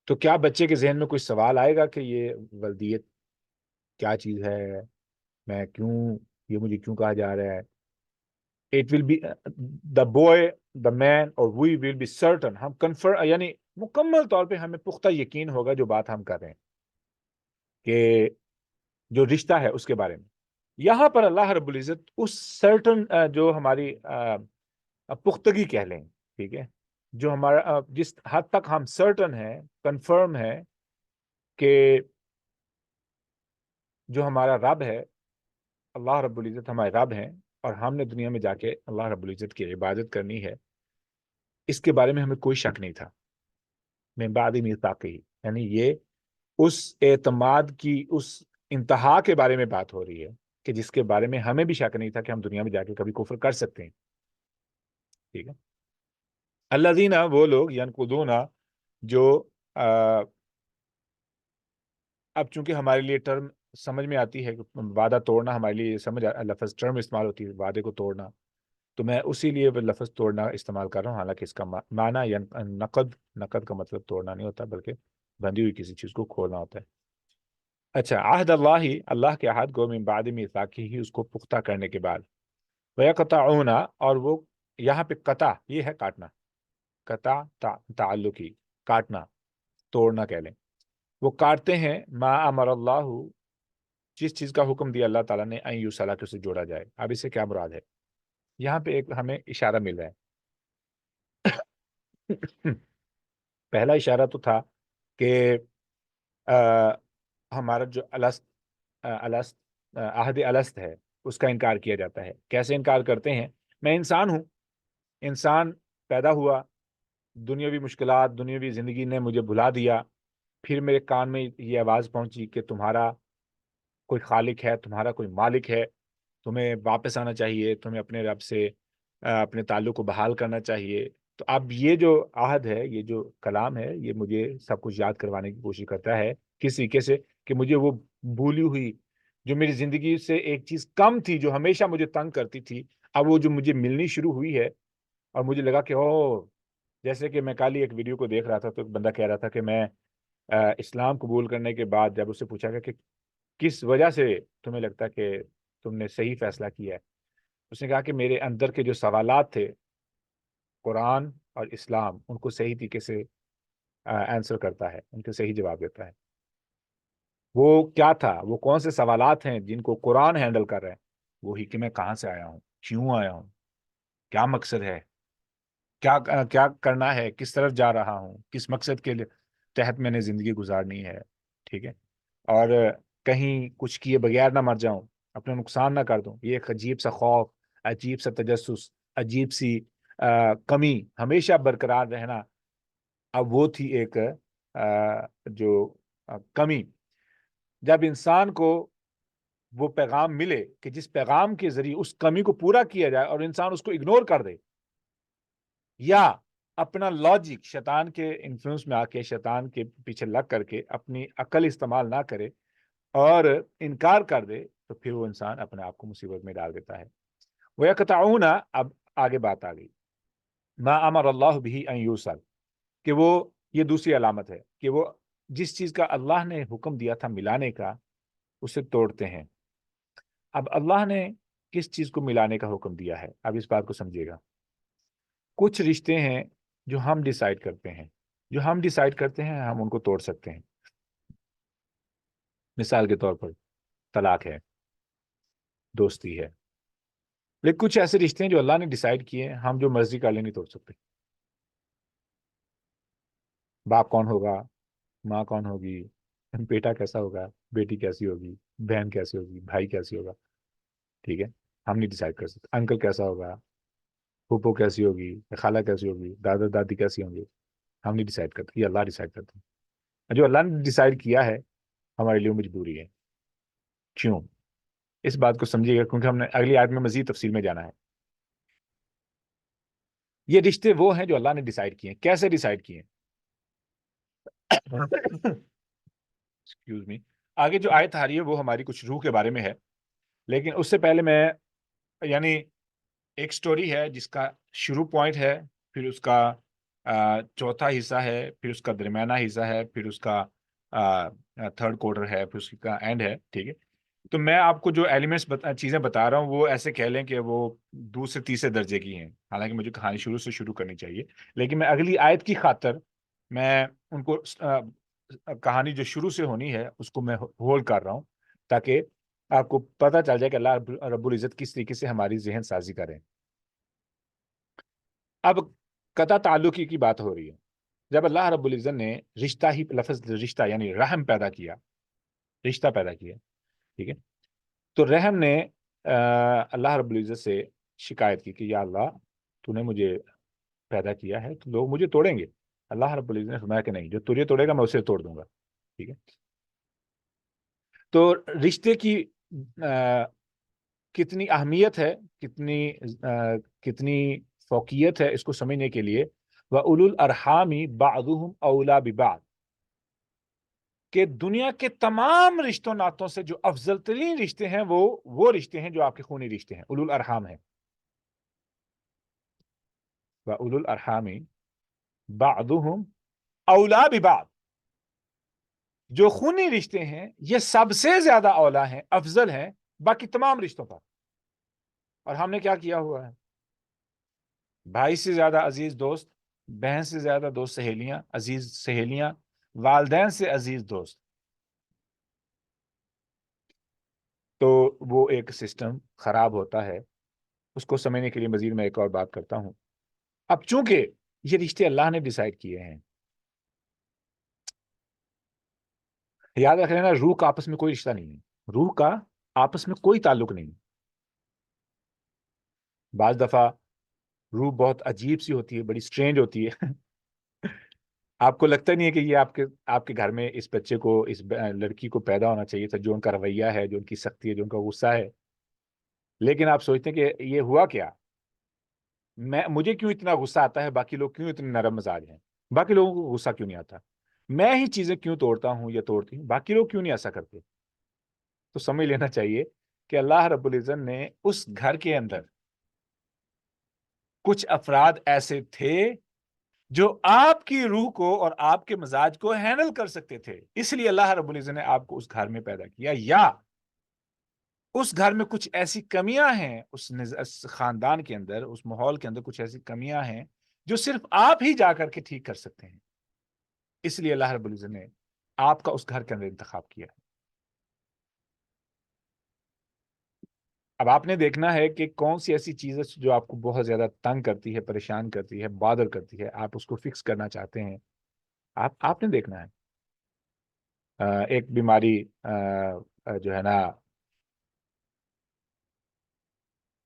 تو کیا بچے کے ذہن میں کوئی سوال آئے گا کہ یہ ولدیت کیا چیز ہے، میں کیوں، یہ مجھے کیوں کہا جا رہا ہے؟ It will be the boy, the man or we will be certain، ہم کنفرم، یعنی مکمل طور پہ ہمیں پختہ یقین ہوگا جو بات ہم کر رہے ہیں کہ جو رشتہ ہے اس کے بارے میں. یہاں پر اللہ رب العزت اس سرٹن جو ہماری پختگی کہہ لیں، ٹھیک ہے، جو ہمارا جس حد تک ہم سرٹن ہیں، کنفرم ہے کہ جو ہمارا رب ہے، اللہ رب العزت ہمارے رب ہیں، اور ہم نے دنیا میں جا کے اللہ رب العزت کی عبادت کرنی ہے، اس کے بارے میں ہمیں کوئی شک نہیں تھا. من بعد میثاقہ، یعنی یہ اس اعتماد کی اس انتہا کے بارے میں بات ہو رہی ہے کہ جس کے بارے میں ہمیں بھی شک نہیں تھا کہ ہم دنیا میں جا کے کبھی کفر کر سکتے ہیں. ٹھیک ہے. الذین، وہ لوگ، ینقضون، جو اب چونکہ ہمارے لیے ٹرم سمجھ میں آتی ہے، وعدہ توڑنا ہمارے لیے سمجھ لفظ ٹرم استعمال ہوتی ہے، وعدے کو توڑنا، تو میں اسی لیے لفظ توڑنا استعمال کر رہا ہوں. حالانکہ اس کا معنی نقد کا مطلب توڑنا نہیں ہوتا، بلکہ بندھی ہوئی کسی چیز کو کھولنا ہوتا ہے. اچھا، عہد اللہ ہی، اللہ کے عہد کو من بعد میثاقہ ہی، اس کو پختہ کرنے کے بعد، ویقطعون، اور وہ یہاں پہ قطع یہ ہے کاٹنا، قطع تعلقی، کاٹنا، توڑنا کہہ لیں، وہ کاٹتے ہیں ما امر اللہ، جس چیز کا حکم دیا اللہ تعالیٰ نے، ان یوصل، کہ اسے جوڑا جائے۔ اب اس سے کیا مراد ہے؟ یہاں پہ ایک ہمیں اشارہ مل رہا ہے۔ پہلا اشارہ تو تھا کہ ہمارا جو الست عہد الست ہے اس کا انکار کیا جاتا ہے۔ کیسے انکار کرتے ہیں؟ میں انسان ہوں، انسان پیدا ہوا، دنیاوی مشکلات، دنیاوی زندگی نے مجھے بھلا دیا، پھر میرے کان میں یہ آواز پہنچی کہ تمہارا کوئی خالق ہے، تمہارا کوئی مالک ہے، تمہیں واپس آنا چاہیے، تمہیں اپنے رب سے اپنے تعلق کو بحال کرنا چاہیے۔ تو اب یہ جو عہد ہے، یہ جو کلام ہے، یہ مجھے سب کچھ یاد کروانے کی کوشش کرتا ہے، کس طریقے سے کہ مجھے وہ بھولی ہوئی جو میری زندگی سے ایک چیز کم تھی، جو ہمیشہ مجھے تنگ کرتی تھی، اب وہ جو مجھے ملنی شروع ہوئی ہے، اور مجھے لگا کہ جیسے کہ میں کل ہی ایک ویڈیو کو دیکھ رہا تھا، تو ایک بندہ کہہ رہا تھا کہ میں اسلام قبول کرنے کے بعد جب اس سے پوچھا گیا کہ کس وجہ سے تمہیں لگتا ہے کہ تم نے صحیح فیصلہ کیا ہے، اس نے کہا کہ میرے اندر کے جو سوالات تھے، قرآن اور اسلام ان کو صحیح طریقے سے آنسر کرتا ہے، ان کے صحیح جواب دیتا ہے۔ وہ کیا تھا، وہ کون سے سوالات ہیں جن کو قرآن ہینڈل کر رہا ہے؟ وہی کہ میں کہاں سے آیا ہوں، کیوں آیا ہوں، کیا مقصد ہے، کیا کیا کرنا ہے، کس طرف جا رہا ہوں، کس مقصد کے تحت میں نے زندگی گزارنی ہے، ٹھیک ہے، اور کہیں کچھ کیے بغیر نہ مر جاؤں، اپنا نقصان نہ کر دوں۔ یہ ایک عجیب سا خوف، عجیب سا تجسس، عجیب سی کمی ہمیشہ برقرار رہنا، اب وہ تھی ایک جو کمی۔ جب انسان کو وہ پیغام ملے کہ جس پیغام کے ذریعے اس کمی کو پورا کیا جائے اور انسان اس کو اگنور کر دے، یا اپنا لاجک شیطان کے انفلوئنس میں آ کے، شیطان کے پیچھے لگ کر کے اپنی عقل استعمال نہ کرے اور انکار کر دے، تو پھر وہ انسان اپنے آپ کو مصیبت میں ڈال دیتا ہے۔ وَيَقْطَعُونَ، اب آگے بات آ گئی، مَا أَمَرَ اللَّهُ بِهِ أَن يُوصَلَ، کہ وہ، یہ دوسری علامت ہے کہ وہ جس چیز کا اللہ نے حکم دیا تھا ملانے کا، اسے توڑتے ہیں۔ اب اللہ نے کس چیز کو ملانے کا حکم دیا ہے؟ اب اس بات کو سمجھیے گا۔ کچھ رشتے ہیں جو ہم ڈیسائیڈ کرتے ہیں، جو ہم ڈیسائیڈ کرتے ہیں ہم ان کو توڑ سکتے ہیں۔ مثال کے طور پر طلاق ہے، دوستی ہے، لیکن کچھ ایسے رشتے ہیں جو اللہ نے ڈیسائیڈ کیے ہیں، ہم جو مرضی کر لیں نہیں توڑ سکتے۔ باپ کون ہوگا، ماں کون ہوگی، بیٹا کیسا ہوگا، بیٹی کیسی ہوگی، بہن کیسی ہوگی، بھائی کیسی ہوگا، ٹھیک ہے، ہم نہیں ڈیسائیڈ کر سکتے۔ انکل کیسا ہوگا، پھوپھو کیسی ہوگی، خالہ کیسی ہوگی، دادا دادی کیسی ہوں گی، ہم نہیں ڈیسائیڈ کرتے، یہ اللہ ڈیسائیڈ کرتے ہیں۔ جو اللہ نے ڈیسائیڈ کیا ہے ہمارے لیے مجبوری ہے۔ کیوں؟ اس بات کو سمجھیے گا، کیونکہ ہم نے اگلی آیت میں مزید تفصیل میں جانا ہے۔ یہ رشتے وہ ہیں جو اللہ نے ڈیسائیڈ کیے ہیں۔ کیسے ڈیسائیڈ کیے ہیں؟ ایکسکیوز می، آگے جو آیت آ رہی ہے وہ ہماری کچھ روح کے بارے میں ہے، لیکن اس سے پہلے میں، یعنی ایک سٹوری ہے جس کا شروع پوائنٹ ہے، پھر اس کا چوتھا حصہ ہے، پھر اس کا درمیانہ حصہ ہے، پھر اس کا تھرڈ کوارٹر ہے، پھر اس کا اینڈ ہے، ٹھیک ہے۔ تو میں آپ کو جو ایلیمنٹس چیزیں بتا رہا ہوں وہ ایسے کہہ لیں کہ وہ دوسرے تیسرے درجے کی ہیں، حالانکہ مجھے کہانی شروع سے شروع کرنی چاہیے، لیکن میں اگلی آیت کی خاطر میں ان کو کہانی جو شروع سے ہونی ہے اس کو میں ہولڈ کر رہا ہوں، تاکہ آپ کو پتہ چل جائے کہ اللہ رب العزت کس طریقے سے ہماری ذہن سازی کریں۔ اب قطع تعلقی کی بات ہو رہی ہے۔ جب اللہ رب العزت نے رشتہ ہی، لفظ رشتہ یعنی رحم پیدا کیا، رشتہ پیدا کیا، ٹھیک ہے، تو رحم نے اللہ رب العزت سے شکایت کی کہ یا اللہ، تو نے مجھے پیدا کیا ہے تو لوگ مجھے توڑیں گے۔ اللہ رب العزت نے فرمایا کہ نہیں، جو تجھے توڑے گا میں اسے توڑ دوں گا، ٹھیک ہے۔ تو رشتے کی کتنی اہمیت ہے، کتنی فوقیت ہے، اس کو سمجھنے کے لیے وَأُولُو الْأَرْحَامِ بَعْضُهُمْ أَوْلَىٰ بِبَعْضٍ، کہ دنیا کے تمام رشتوں ناتوں سے جو افضل ترین رشتے ہیں وہ رشتے ہیں جو آپ کے خونی رشتے ہیں، اولو الارحام ہیں۔ وَأُولُو الْأَرْحَامِ بَعْضُهُمْ أَوْلَىٰ بِبَعْضٍ، جو خونی رشتے ہیں یہ سب سے زیادہ اولا ہیں، افضل ہیں باقی تمام رشتوں پر. اور ہم نے کیا کیا ہوا ہے؟ بھائی سے زیادہ عزیز دوست، بہن سے زیادہ دوست سہیلیاں، عزیز سہیلیاں، والدین سے عزیز دوست. تو وہ ایک سسٹم خراب ہوتا ہے. اس کو سمجھنے کے لیے مزید میں ایک اور بات کرتا ہوں. اب چونکہ یہ رشتے اللہ نے ڈیسائیڈ کیے ہیں، یاد رکھ لینا روح کا آپس میں کوئی رشتہ نہیں ہے، روح کا آپس میں کوئی تعلق نہیں. بعض دفعہ روح بہت عجیب سی ہوتی ہے، بڑی سٹرینج ہوتی ہے. آپ کو لگتا نہیں ہے کہ یہ آپ کے گھر میں اس بچے کو، اس لڑکی کو پیدا ہونا چاہیے تھا، جو ان کا رویہ ہے، جو ان کی سختی ہے، جو ان کا غصہ ہے. لیکن آپ سوچتے ہیں کہ یہ ہوا کیا، مجھے کیوں اتنا غصہ آتا ہے، باقی لوگ کیوں اتنے نرم مزاج ہیں، باقی لوگوں کو غصہ کیوں نہیں آتا، میں ہی چیزیں کیوں توڑتا ہوں یا توڑتی ہوں، باقی لوگ کیوں نہیں ایسا کرتے. تو سمجھ لینا چاہیے کہ اللہ رب العزت نے اس گھر کے اندر کچھ افراد ایسے تھے جو آپ کی روح کو اور آپ کے مزاج کو ہینڈل کر سکتے تھے، اس لیے اللہ رب العزت نے آپ کو اس گھر میں پیدا کیا. یا اس گھر میں کچھ ایسی کمیاں ہیں، اس خاندان کے اندر، اس ماحول کے اندر کچھ ایسی کمیاں ہیں جو صرف آپ ہی جا کر کے ٹھیک کر سکتے ہیں، اس لیے اللہ رب العزت نے آپ کا اس گھر کے اندر انتخاب کیا. اب آپ نے دیکھنا ہے کہ کون سی ایسی چیز ہے جو آپ کو بہت زیادہ تنگ کرتی ہے، پریشان کرتی ہے، بادر کرتی ہے، آپ اس کو فکس کرنا چاہتے ہیں. آپ نے دیکھنا ہے. ایک بیماری جو ہے نا،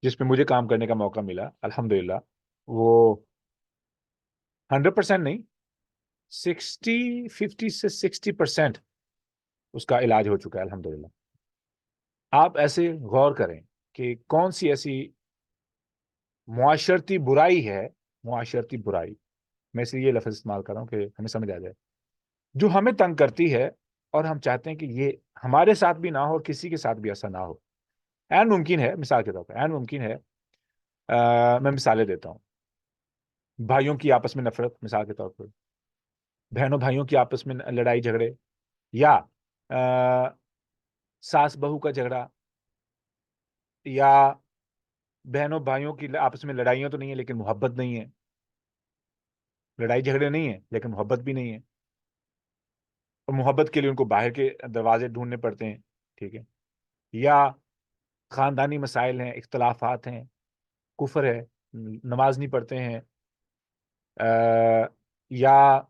جس پہ مجھے کام کرنے کا موقع ملا الحمدللہ، وہ 100% نہیں، 50 سے 60% اس کا علاج ہو چکا ہے الحمدللہ. آپ ایسے غور کریں کہ کون سی ایسی معاشرتی برائی ہے، معاشرتی برائی، میں سے یہ لفظ استعمال کر رہا ہوں کہ ہمیں سمجھ آ جائے، جو ہمیں تنگ کرتی ہے اور ہم چاہتے ہیں کہ یہ ہمارے ساتھ بھی نہ ہو، کسی کے ساتھ بھی ایسا نہ ہو. این ممکن ہے، مثال کے طور پر این ممکن ہے، میں مثالیں دیتا ہوں. بھائیوں کی آپس میں نفرت، مثال کے طور پر بہنوں بھائیوں کی آپس میں لڑائی جھگڑے، یا ساس بہو کا جھگڑا، یا بہنوں بھائیوں کی آپس میں لڑائیاں تو نہیں ہے لیکن محبت نہیں ہے، لڑائی جھگڑے نہیں ہے لیکن محبت بھی نہیں ہے، اور محبت کے لیے ان کو باہر کے دروازے ڈھونڈنے پڑتے ہیں. ٹھیک ہے. یا خاندانی مسائل ہیں، اختلافات ہیں، کفر ہے، نماز نہیں پڑھتے ہیں، یا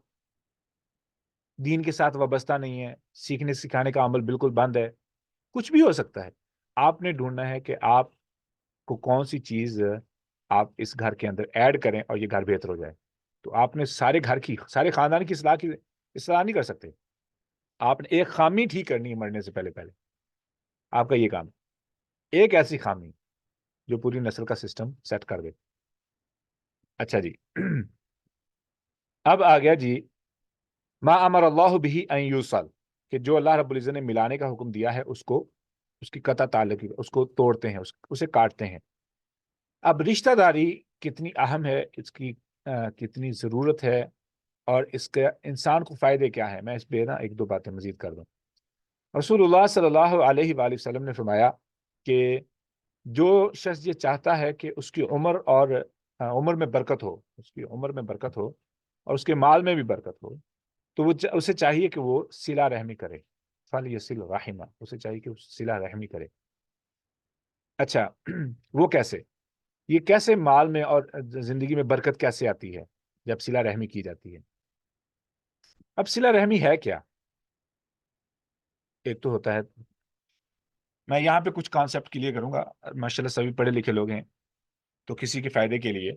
دین کے ساتھ وابستہ نہیں ہے، سیکھنے سکھانے کا عمل بالکل بند ہے. کچھ بھی ہو سکتا ہے. آپ نے ڈھونڈنا ہے کہ آپ کو کون سی چیز آپ اس گھر کے اندر ایڈ کریں اور یہ گھر بہتر ہو جائے. تو آپ نے سارے گھر کی، سارے خاندان کی اصلاح نہیں کر سکتے. آپ نے ایک خامی ٹھیک کرنی ہے مرنے سے پہلے پہلے. آپ کا یہ کام، ایک ایسی خامی جو پوری نسل کا سسٹم سیٹ کر دے. اچھا جی. اب آ گیا جی ما امر اللہ به ان یوصل، کہ جو اللہ رب العزت نے ملانے کا حکم دیا ہے اس کو، اس کی قطع تعلق، اس کو توڑتے ہیں، اسے کاٹتے ہیں. اب رشتہ داری کتنی اہم ہے، اس کی کتنی ضرورت ہے، اور اس کے انسان کو فائدے کیا ہیں، میں اس پہ نا ایک دو باتیں مزید کر دوں. رسول اللہ صلی اللہ علیہ وآلہ وسلم نے فرمایا کہ جو شخص یہ چاہتا ہے کہ اس کی عمر اور عمر میں برکت ہو، اس کی عمر میں برکت ہو اور اس کے مال میں بھی برکت ہو، تو اسے چاہیے کہ وہ صلہ رحمی کرے. فَلْيَصِلْ رَحِمَهُ، اسے چاہیے کہ وہ صلہ رحمی کرے. اچھا، وہ کیسے، یہ کیسے مال میں اور زندگی میں برکت کیسے آتی ہے جب صلہ رحمی کی جاتی ہے؟ اب صلہ رحمی ہے کیا؟ ایک تو ہوتا ہے، میں یہاں پہ کچھ کانسیپٹ کلیئر کروں گا، ماشاءاللہ سبھی پڑھے لکھے لوگ ہیں تو کسی کے فائدے کے لیے.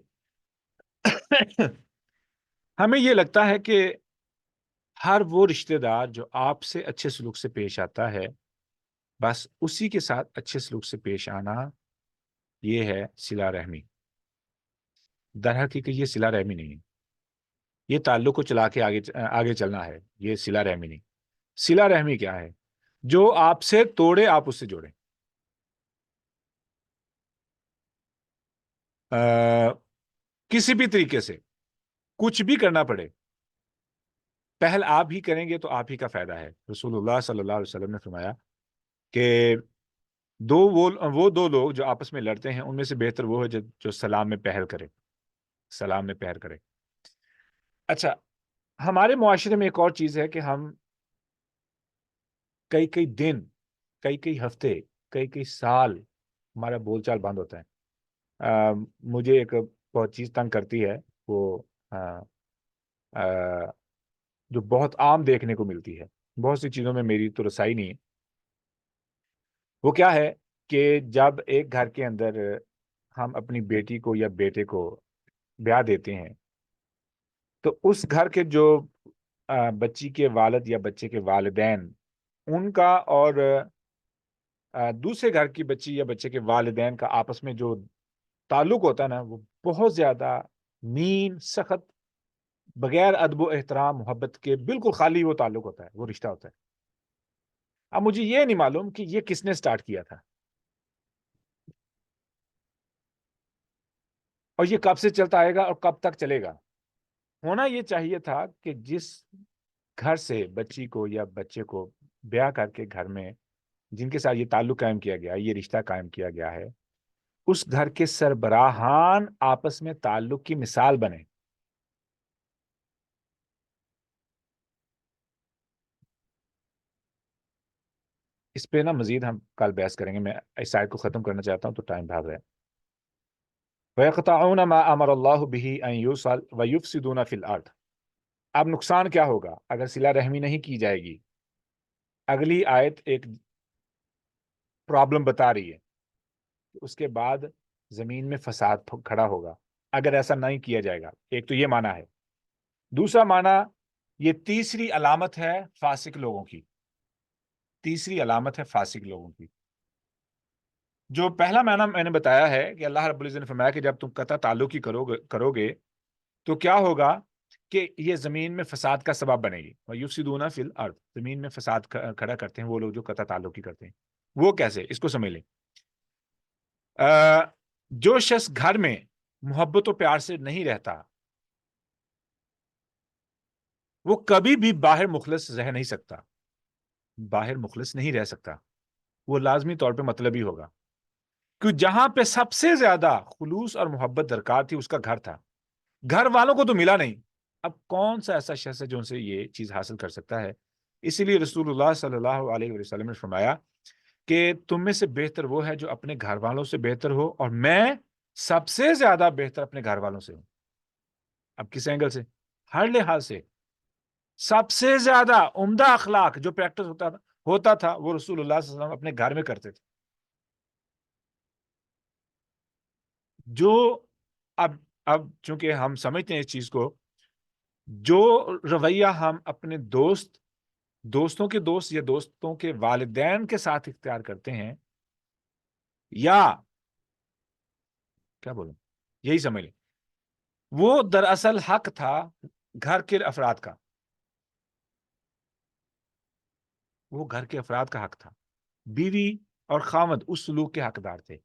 ہمیں یہ لگتا ہے کہ ہر وہ رشتہ دار جو آپ سے اچھے سلوک سے پیش آتا ہے، بس اسی کے ساتھ اچھے سلوک سے پیش آنا، یہ ہے صلہ رحمی. در حقیقت یہ صلہ رحمی نہیں ہے، یہ تعلق کو چلا کے آگے چلنا ہے، یہ صلہ رحمی نہیں. صلہ رحمی کیا ہے؟ جو آپ سے توڑے آپ اس سے جوڑیں. کسی بھی طریقے سے کچھ بھی کرنا پڑے، پہل آپ ہی کریں گے تو آپ ہی کا فائدہ ہے. رسول اللہ صلی اللہ علیہ وسلم نے فرمایا کہ وہ دو لوگ جو آپس میں لڑتے ہیں ان میں سے بہتر وہ ہے جو سلام میں پہل کرے. سلام میں پہل کرے. اچھا، ہمارے معاشرے میں ایک اور چیز ہے کہ ہم کئی دن، کئی ہفتے، کئی سال ہمارا بول چال بند ہوتا ہے. مجھے ایک بہت چیز تنگ کرتی ہے، وہ جو بہت عام دیکھنے کو ملتی ہے، بہت سی چیزوں میں میری تو رسائی نہیں ہے. وہ کیا ہے کہ جب ایک گھر کے اندر ہم اپنی بیٹی کو یا بیٹے کو بیاہ دیتے ہیں تو اس گھر کے جو بچی کے والد یا بچے کے والدین، ان کا اور دوسرے گھر کی بچی یا بچے کے والدین کا آپس میں جو تعلق ہوتا ہے نا، وہ بہت زیادہ مین، سخت، بغیر ادب و احترام محبت کے بالکل خالی وہ تعلق ہوتا ہے، وہ رشتہ ہوتا ہے. اب مجھے یہ نہیں معلوم کہ یہ کس نے سٹارٹ کیا تھا اور یہ کب سے چلتا آئے گا اور کب تک چلے گا. ہونا یہ چاہیے تھا کہ جس گھر سے بچی کو یا بچے کو بیاہ کر کے گھر میں جن کے ساتھ یہ تعلق قائم کیا گیا، یہ رشتہ قائم کیا گیا ہے، اس گھر کے سربراہان آپس میں تعلق کی مثال بنے. اس پہ نا مزید ہم کل بحث کریں گے. میں اس آیت کو ختم کرنا چاہتا ہوں تو ٹائم بھاگ رہا ہے. وَيَقْطَعُونَ مَا أَمَرَ اللَّهُ بِهِ أَن يُوصَلَ وَيُفْسِدُونَ فِي الْأَرْضِ. اب نقصان کیا ہوگا اگر صلہ رحمی نہیں کی جائے گی؟ اگلی آیت ایک پرابلم بتا رہی ہے کہ اس کے بعد زمین میں فساد کھڑا ہوگا اگر ایسا نہیں کیا جائے گا. ایک تو یہ معنی ہے. دوسرا معنی، یہ تیسری علامت ہے فاسق لوگوں کی. تیسری علامت ہے فاسق لوگوں کی. جو پہلا معنی میں نے بتایا ہے کہ اللہ رب العزت نے فرمایا کہ جب تم قطع تعلق ہی کرو گے تو کیا ہوگا کہ یہ زمین میں فساد کا سبب بنے گی. وَيُفْسِدُونَ فِي الْأَرْضِ. زمین میں فساد کھڑا کرتے ہیں وہ لوگ جو قطع تعلق ہی کرتے ہیں. وہ کیسے؟ اس کو سمجھ لیں. جو شخص گھر میں محبت و پیار سے نہیں رہتا وہ کبھی بھی باہر مخلص رہ نہیں سکتا. باہر مخلص نہیں رہ سکتا. وہ لازمی طور پہ مطلبی ہوگا. کیوں؟ جہاں پہ سب سے زیادہ خلوص اور محبت درکار تھی اس کا گھر تھا. گھر والوں کو تو ملا نہیں. اب کون سا ایسا شخص ہے جو ان سے یہ چیز حاصل کر سکتا ہے؟ اسی لیے رسول اللہ صلی اللہ علیہ وسلم نے فرمایا کہ تم میں سے بہتر وہ ہے جو اپنے گھر والوں سے بہتر ہو، اور میں سب سے زیادہ بہتر اپنے گھر والوں سے ہوں. اب کس اینگل سے؟ ہر لحاظ سے. سب سے زیادہ عمدہ اخلاق جو پریکٹس ہوتا تھا وہ رسول اللہ صلی اللہ علیہ وسلم اپنے گھر میں کرتے تھے. جو اب چونکہ ہم سمجھتے ہیں اس چیز کو، جو رویہ ہم اپنے دوستوں کے دوست یا دوستوں کے والدین کے ساتھ اختیار کرتے ہیں، یا کیا بولوں، یہی سمجھ لیں، وہ دراصل حق تھا گھر کے افراد کا. وہ گھر کے افراد کا حق تھا. بیوی اور خاوند اس سلوک کے حقدار تھے.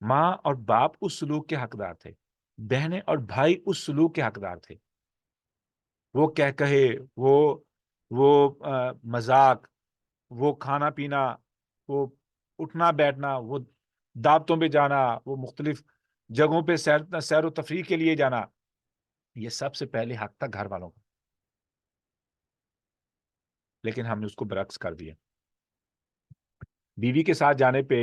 ماں اور باپ اس سلوک کے حقدار تھے. بہنیں اور بھائی اس سلوک کے حقدار تھے. وہ کہے، وہ مذاق، وہ کھانا پینا، وہ اٹھنا بیٹھنا، وہ دعوتوں پہ جانا، وہ مختلف جگہوں پہ سیر و تفریح کے لیے جانا، یہ سب سے پہلے حق تھا گھر والوں کا. لیکن ہم نے اس کو برعکس کر دیا. بیوی کے ساتھ جانے پہ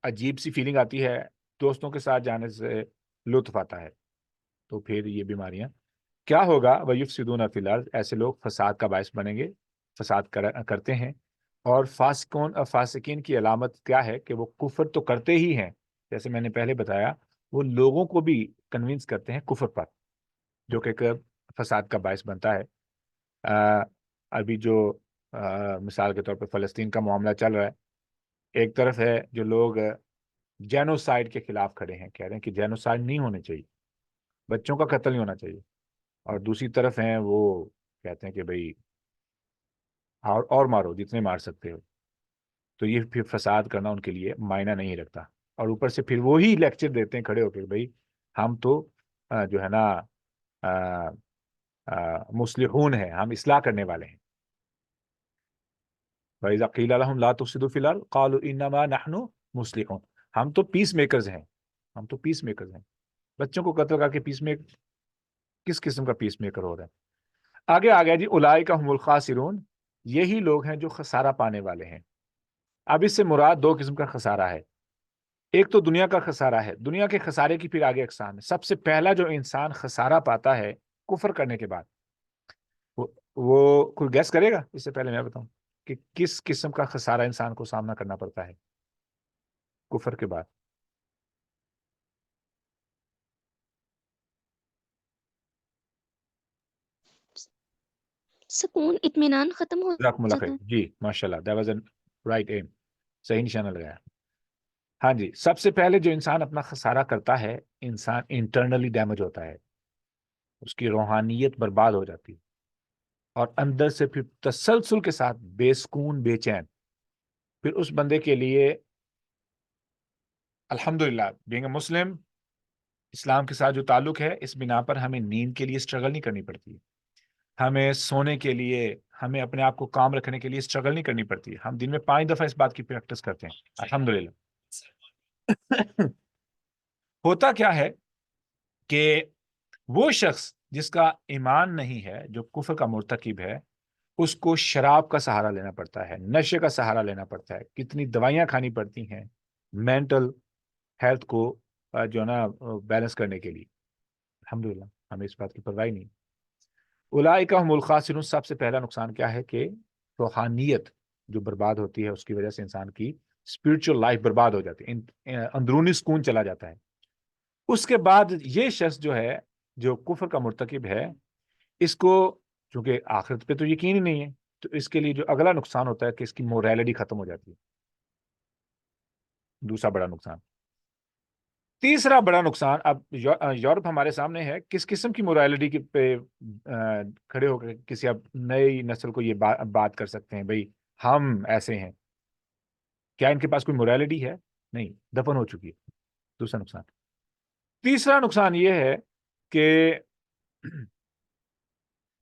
عجیب سی فیلنگ آتی ہے، دوستوں کے ساتھ جانے سے لطف آتا ہے. تو پھر یہ بیماریاں کیا ہوگا؟ وَيُفْسِدُونَ فِي الْأَرْضِ. ایسے لوگ فساد کا باعث بنیں گے، فساد کرتے ہیں. اور فاسقین کی علامت کیا ہے کہ وہ کفر تو کرتے ہی ہیں، جیسے میں نے پہلے بتایا، وہ لوگوں کو بھی کنونس کرتے ہیں کفر پر، جو کہ فساد کا باعث بنتا ہے. ابھی جو مثال کے طور پہ فلسطین کا معاملہ چل رہا ہے، ایک طرف ہے جو لوگ جینوسائیڈ کے خلاف کھڑے ہیں، کہہ رہے ہیں کہ جینوسائیڈ نہیں ہونے چاہیے، بچوں کا قتل نہیں ہونا چاہیے. اور دوسری طرف ہیں وہ کہتے ہیں کہ بھئی اور مارو جتنے مار سکتے ہو. تو یہ پھر فساد کرنا ان کے لیے معنی نہیں رکھتا. اور اوپر سے پھر وہی لیکچر دیتے ہیں کھڑے ہو کے، بھئی ہم تو جو ہے نا مصلحون ہیں، ہم اصلاح کرنے والے ہیں. وَإِذَا قِيلَ لَهُمْ لَا تُفْسِدُوا فِي الْأَرْضِ قَالُوا إِنَّمَا نَحْنُ مُصْلِحُونَ. ہم تو پیس میکرز ہیں، ہم تو پیس میکرز ہیں. بچوں کو قتل کر کے پیس میک کس قسم کا پیس میکر ہو رہا ہے؟ آگے آ گیا جی اولئک هم الخاسرون، یہی لوگ ہیں جو خسارہ پانے والے ہیں. اب اس سے مراد دو قسم کا خسارہ ہے. ایک تو دنیا کا خسارہ ہے. دنیا کے خسارے کی پھر آگے اقسام ہے. سب سے پہلا جو انسان خسارہ پاتا ہے کفر کرنے کے بعد، وہ کوئی گیس کرے گا اس سے پہلے میں بتاؤں کہ کس قسم کا خسارہ انسان کو سامنا کرنا پڑتا ہے کفر کے بعد؟
سکون، اطمینان ختم ہو
جزاکم اللہ
جاتا
خیر.
ہے.
جی ماشاء اللہ، دیٹ واز رائٹ ایم، صحیح نشانہ لگایا. ہاں جی، سب سے پہلے جو انسان اپنا خسارہ کرتا ہے، انسان انٹرنلی ڈیمیج ہوتا ہے، اس کی روحانیت برباد ہو جاتی ہے، اور اندر سے پھر تسلسل کے ساتھ بے سکون، بے چین. پھر اس بندے کے لیے الحمدللہ بینگ اے مسلم، اسلام کے ساتھ جو تعلق ہے، اس بنا پر ہمیں نیند کے لیے اسٹرگل نہیں کرنی پڑتی، ہمیں سونے کے لیے، ہمیں اپنے آپ کو کام رکھنے کے لیے اسٹرگل نہیں کرنی پڑتی. ہم دن میں 5 دفعہ اس بات کی پریکٹس کرتے ہیں الحمدللہ. ہوتا کیا ہے کہ وہ شخص جس کا ایمان نہیں ہے، جو کفر کا مرتکب ہے، اس کو شراب کا سہارا لینا پڑتا ہے، نشے کا سہارا لینا پڑتا ہے، کتنی دوائیاں کھانی پڑتی ہیں مینٹل ہیلتھ کو جو ہے نا بیلنس کرنے کے لیے. الحمدللہ ہمیں اس بات کی پرواہ نہیں. اولئک هم الخاسرون، سب سے پہلا نقصان کیا ہے کہ روحانیت جو برباد ہوتی ہے، اس کی وجہ سے انسان کی اسپرچل لائف برباد ہو جاتی ہے، اندرونی سکون چلا جاتا ہے. اس کے بعد یہ شخص جو ہے، جو کفر کا مرتکب ہے، اس کو چونکہ آخرت پہ تو یقین ہی نہیں ہے، تو اس کے لیے جو اگلا نقصان ہوتا ہے کہ اس کی موریلٹی ختم ہو جاتی ہے. دوسرا بڑا نقصان. تیسرا بڑا نقصان، اب یورپ ہمارے سامنے ہے، کس قسم کی موریلٹی پہ کھڑے ہو کر کسی اب نئی نسل کو یہ بات کر سکتے ہیں بھئی ہم ایسے ہیں؟ کیا ان کے پاس کوئی موریلٹی ہے؟ نہیں، دفن ہو چکی ہے. دوسرا نقصان. تیسرا نقصان یہ ہے کہ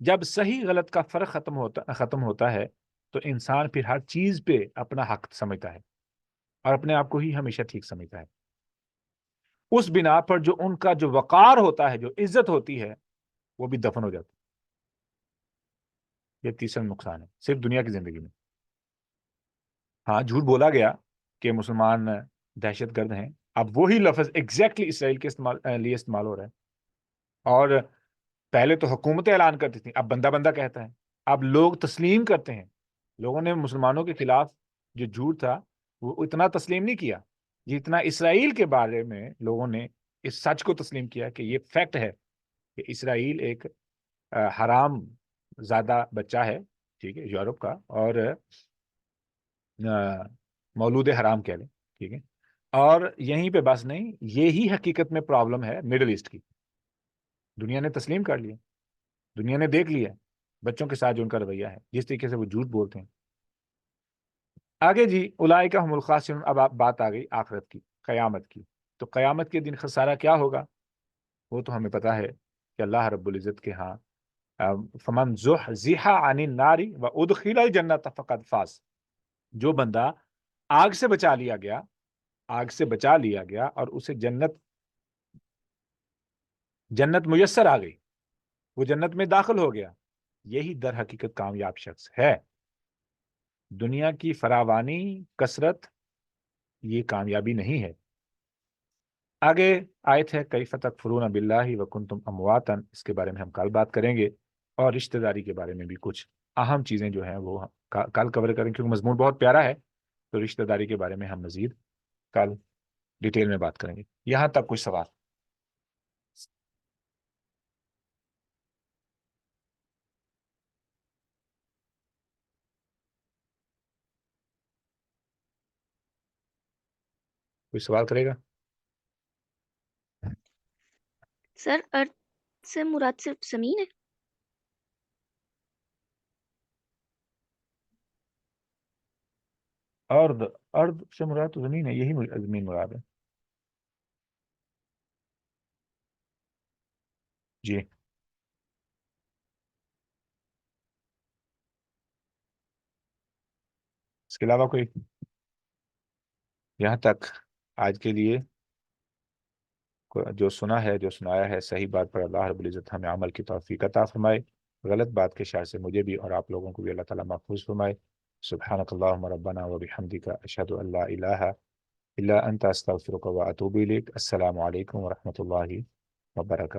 جب صحیح غلط کا فرق ختم ہوتا ہے تو انسان پھر ہر چیز پہ اپنا حق سمجھتا ہے اور اپنے آپ کو ہی ہمیشہ ٹھیک سمجھتا ہے. اس بنا پر جو ان کا جو وقار ہوتا ہے، جو عزت ہوتی ہے، وہ بھی دفن ہو جاتی ہے. یہ تیسرا نقصان ہے صرف دنیا کی زندگی میں. ہاں، جھوٹ بولا گیا کہ مسلمان دہشت گرد ہیں، اب وہی لفظ ایگزیکٹلی اسرائیل کے لیے استعمال ہو رہا ہے. اور پہلے تو حکومتیں اعلان کرتی تھیں، اب بندہ بندہ کہتا ہے. اب لوگ تسلیم کرتے ہیں. لوگوں نے مسلمانوں کے خلاف جو جھوٹ تھا وہ اتنا تسلیم نہیں کیا جتنا اسرائیل کے بارے میں لوگوں نے اس سچ کو تسلیم کیا کہ یہ فیکٹ ہے کہ اسرائیل ایک حرام زادہ بچہ ہے، ٹھیک ہے، یورپ کا، اور مولود حرام کہہ لیں، ٹھیک ہے. اور یہیں پہ بس نہیں، یہی حقیقت میں پرابلم ہے مڈل ایسٹ کی. دنیا نے تسلیم کر لیا، دنیا نے دیکھ لیا بچوں کے ساتھ جو ان کا رویہ ہے، جس طریقے سے وہ جھوٹ بولتے ہیں. آگے جی اولئک هم الخاسرون. اب آپ بات آ گئی آخرت کی، قیامت کی. تو قیامت کے دن خسارہ کیا ہوگا؟ وہ تو ہمیں پتا ہے کہ اللہ رب العزت کے ہاں فمن زحزح عن النار وادخل الجنة فقد فاز. جو بندہ آگ سے بچا لیا گیا، آگ سے بچا لیا گیا اور اسے جنت میسر آ گئی، وہ جنت میں داخل ہو گیا، یہی در حقیقت کامیاب شخص ہے. دنیا کی فراوانی، کثرت، یہ کامیابی نہیں ہے. آگے آیت ہے کیف تکفرون باللہ وکنتم امواتا. اس کے بارے میں ہم کل بات کریں گے، اور رشتہ داری کے بارے میں بھی کچھ اہم چیزیں جو ہیں وہ کل کور کریں، کیونکہ مضمون بہت پیارا ہے. تو رشتہ داری کے بارے میں ہم مزید کل ڈیٹیل میں بات کریں گے. یہاں تک کچھ سوال؟ کوئی سوال کرے گا؟
سر، ارتھ سے مراد صرف زمین ہے؟
ارض سے مراد تو زمین ہے، یہی زمین مراد ہے. جی اس کے علاوہ کوئی؟ یہاں تک آج کے لیے جو سنا ہے، جو سنایا ہے، صحیح بات پر اللہ رب العزت ہمیں عمل کی توفیق عطا فرمائے، غلط بات کے شر سے مجھے بھی اور آپ لوگوں کو بھی اللہ تعالیٰ محفوظ فرمائے۔ سبحانک اللہم ربنا و بحمدک، اشہد ان لا الہ الا انت، استغفرک و اتوب الیک۔ السلام علیکم ورحمۃ اللہ وبرکاتہ۔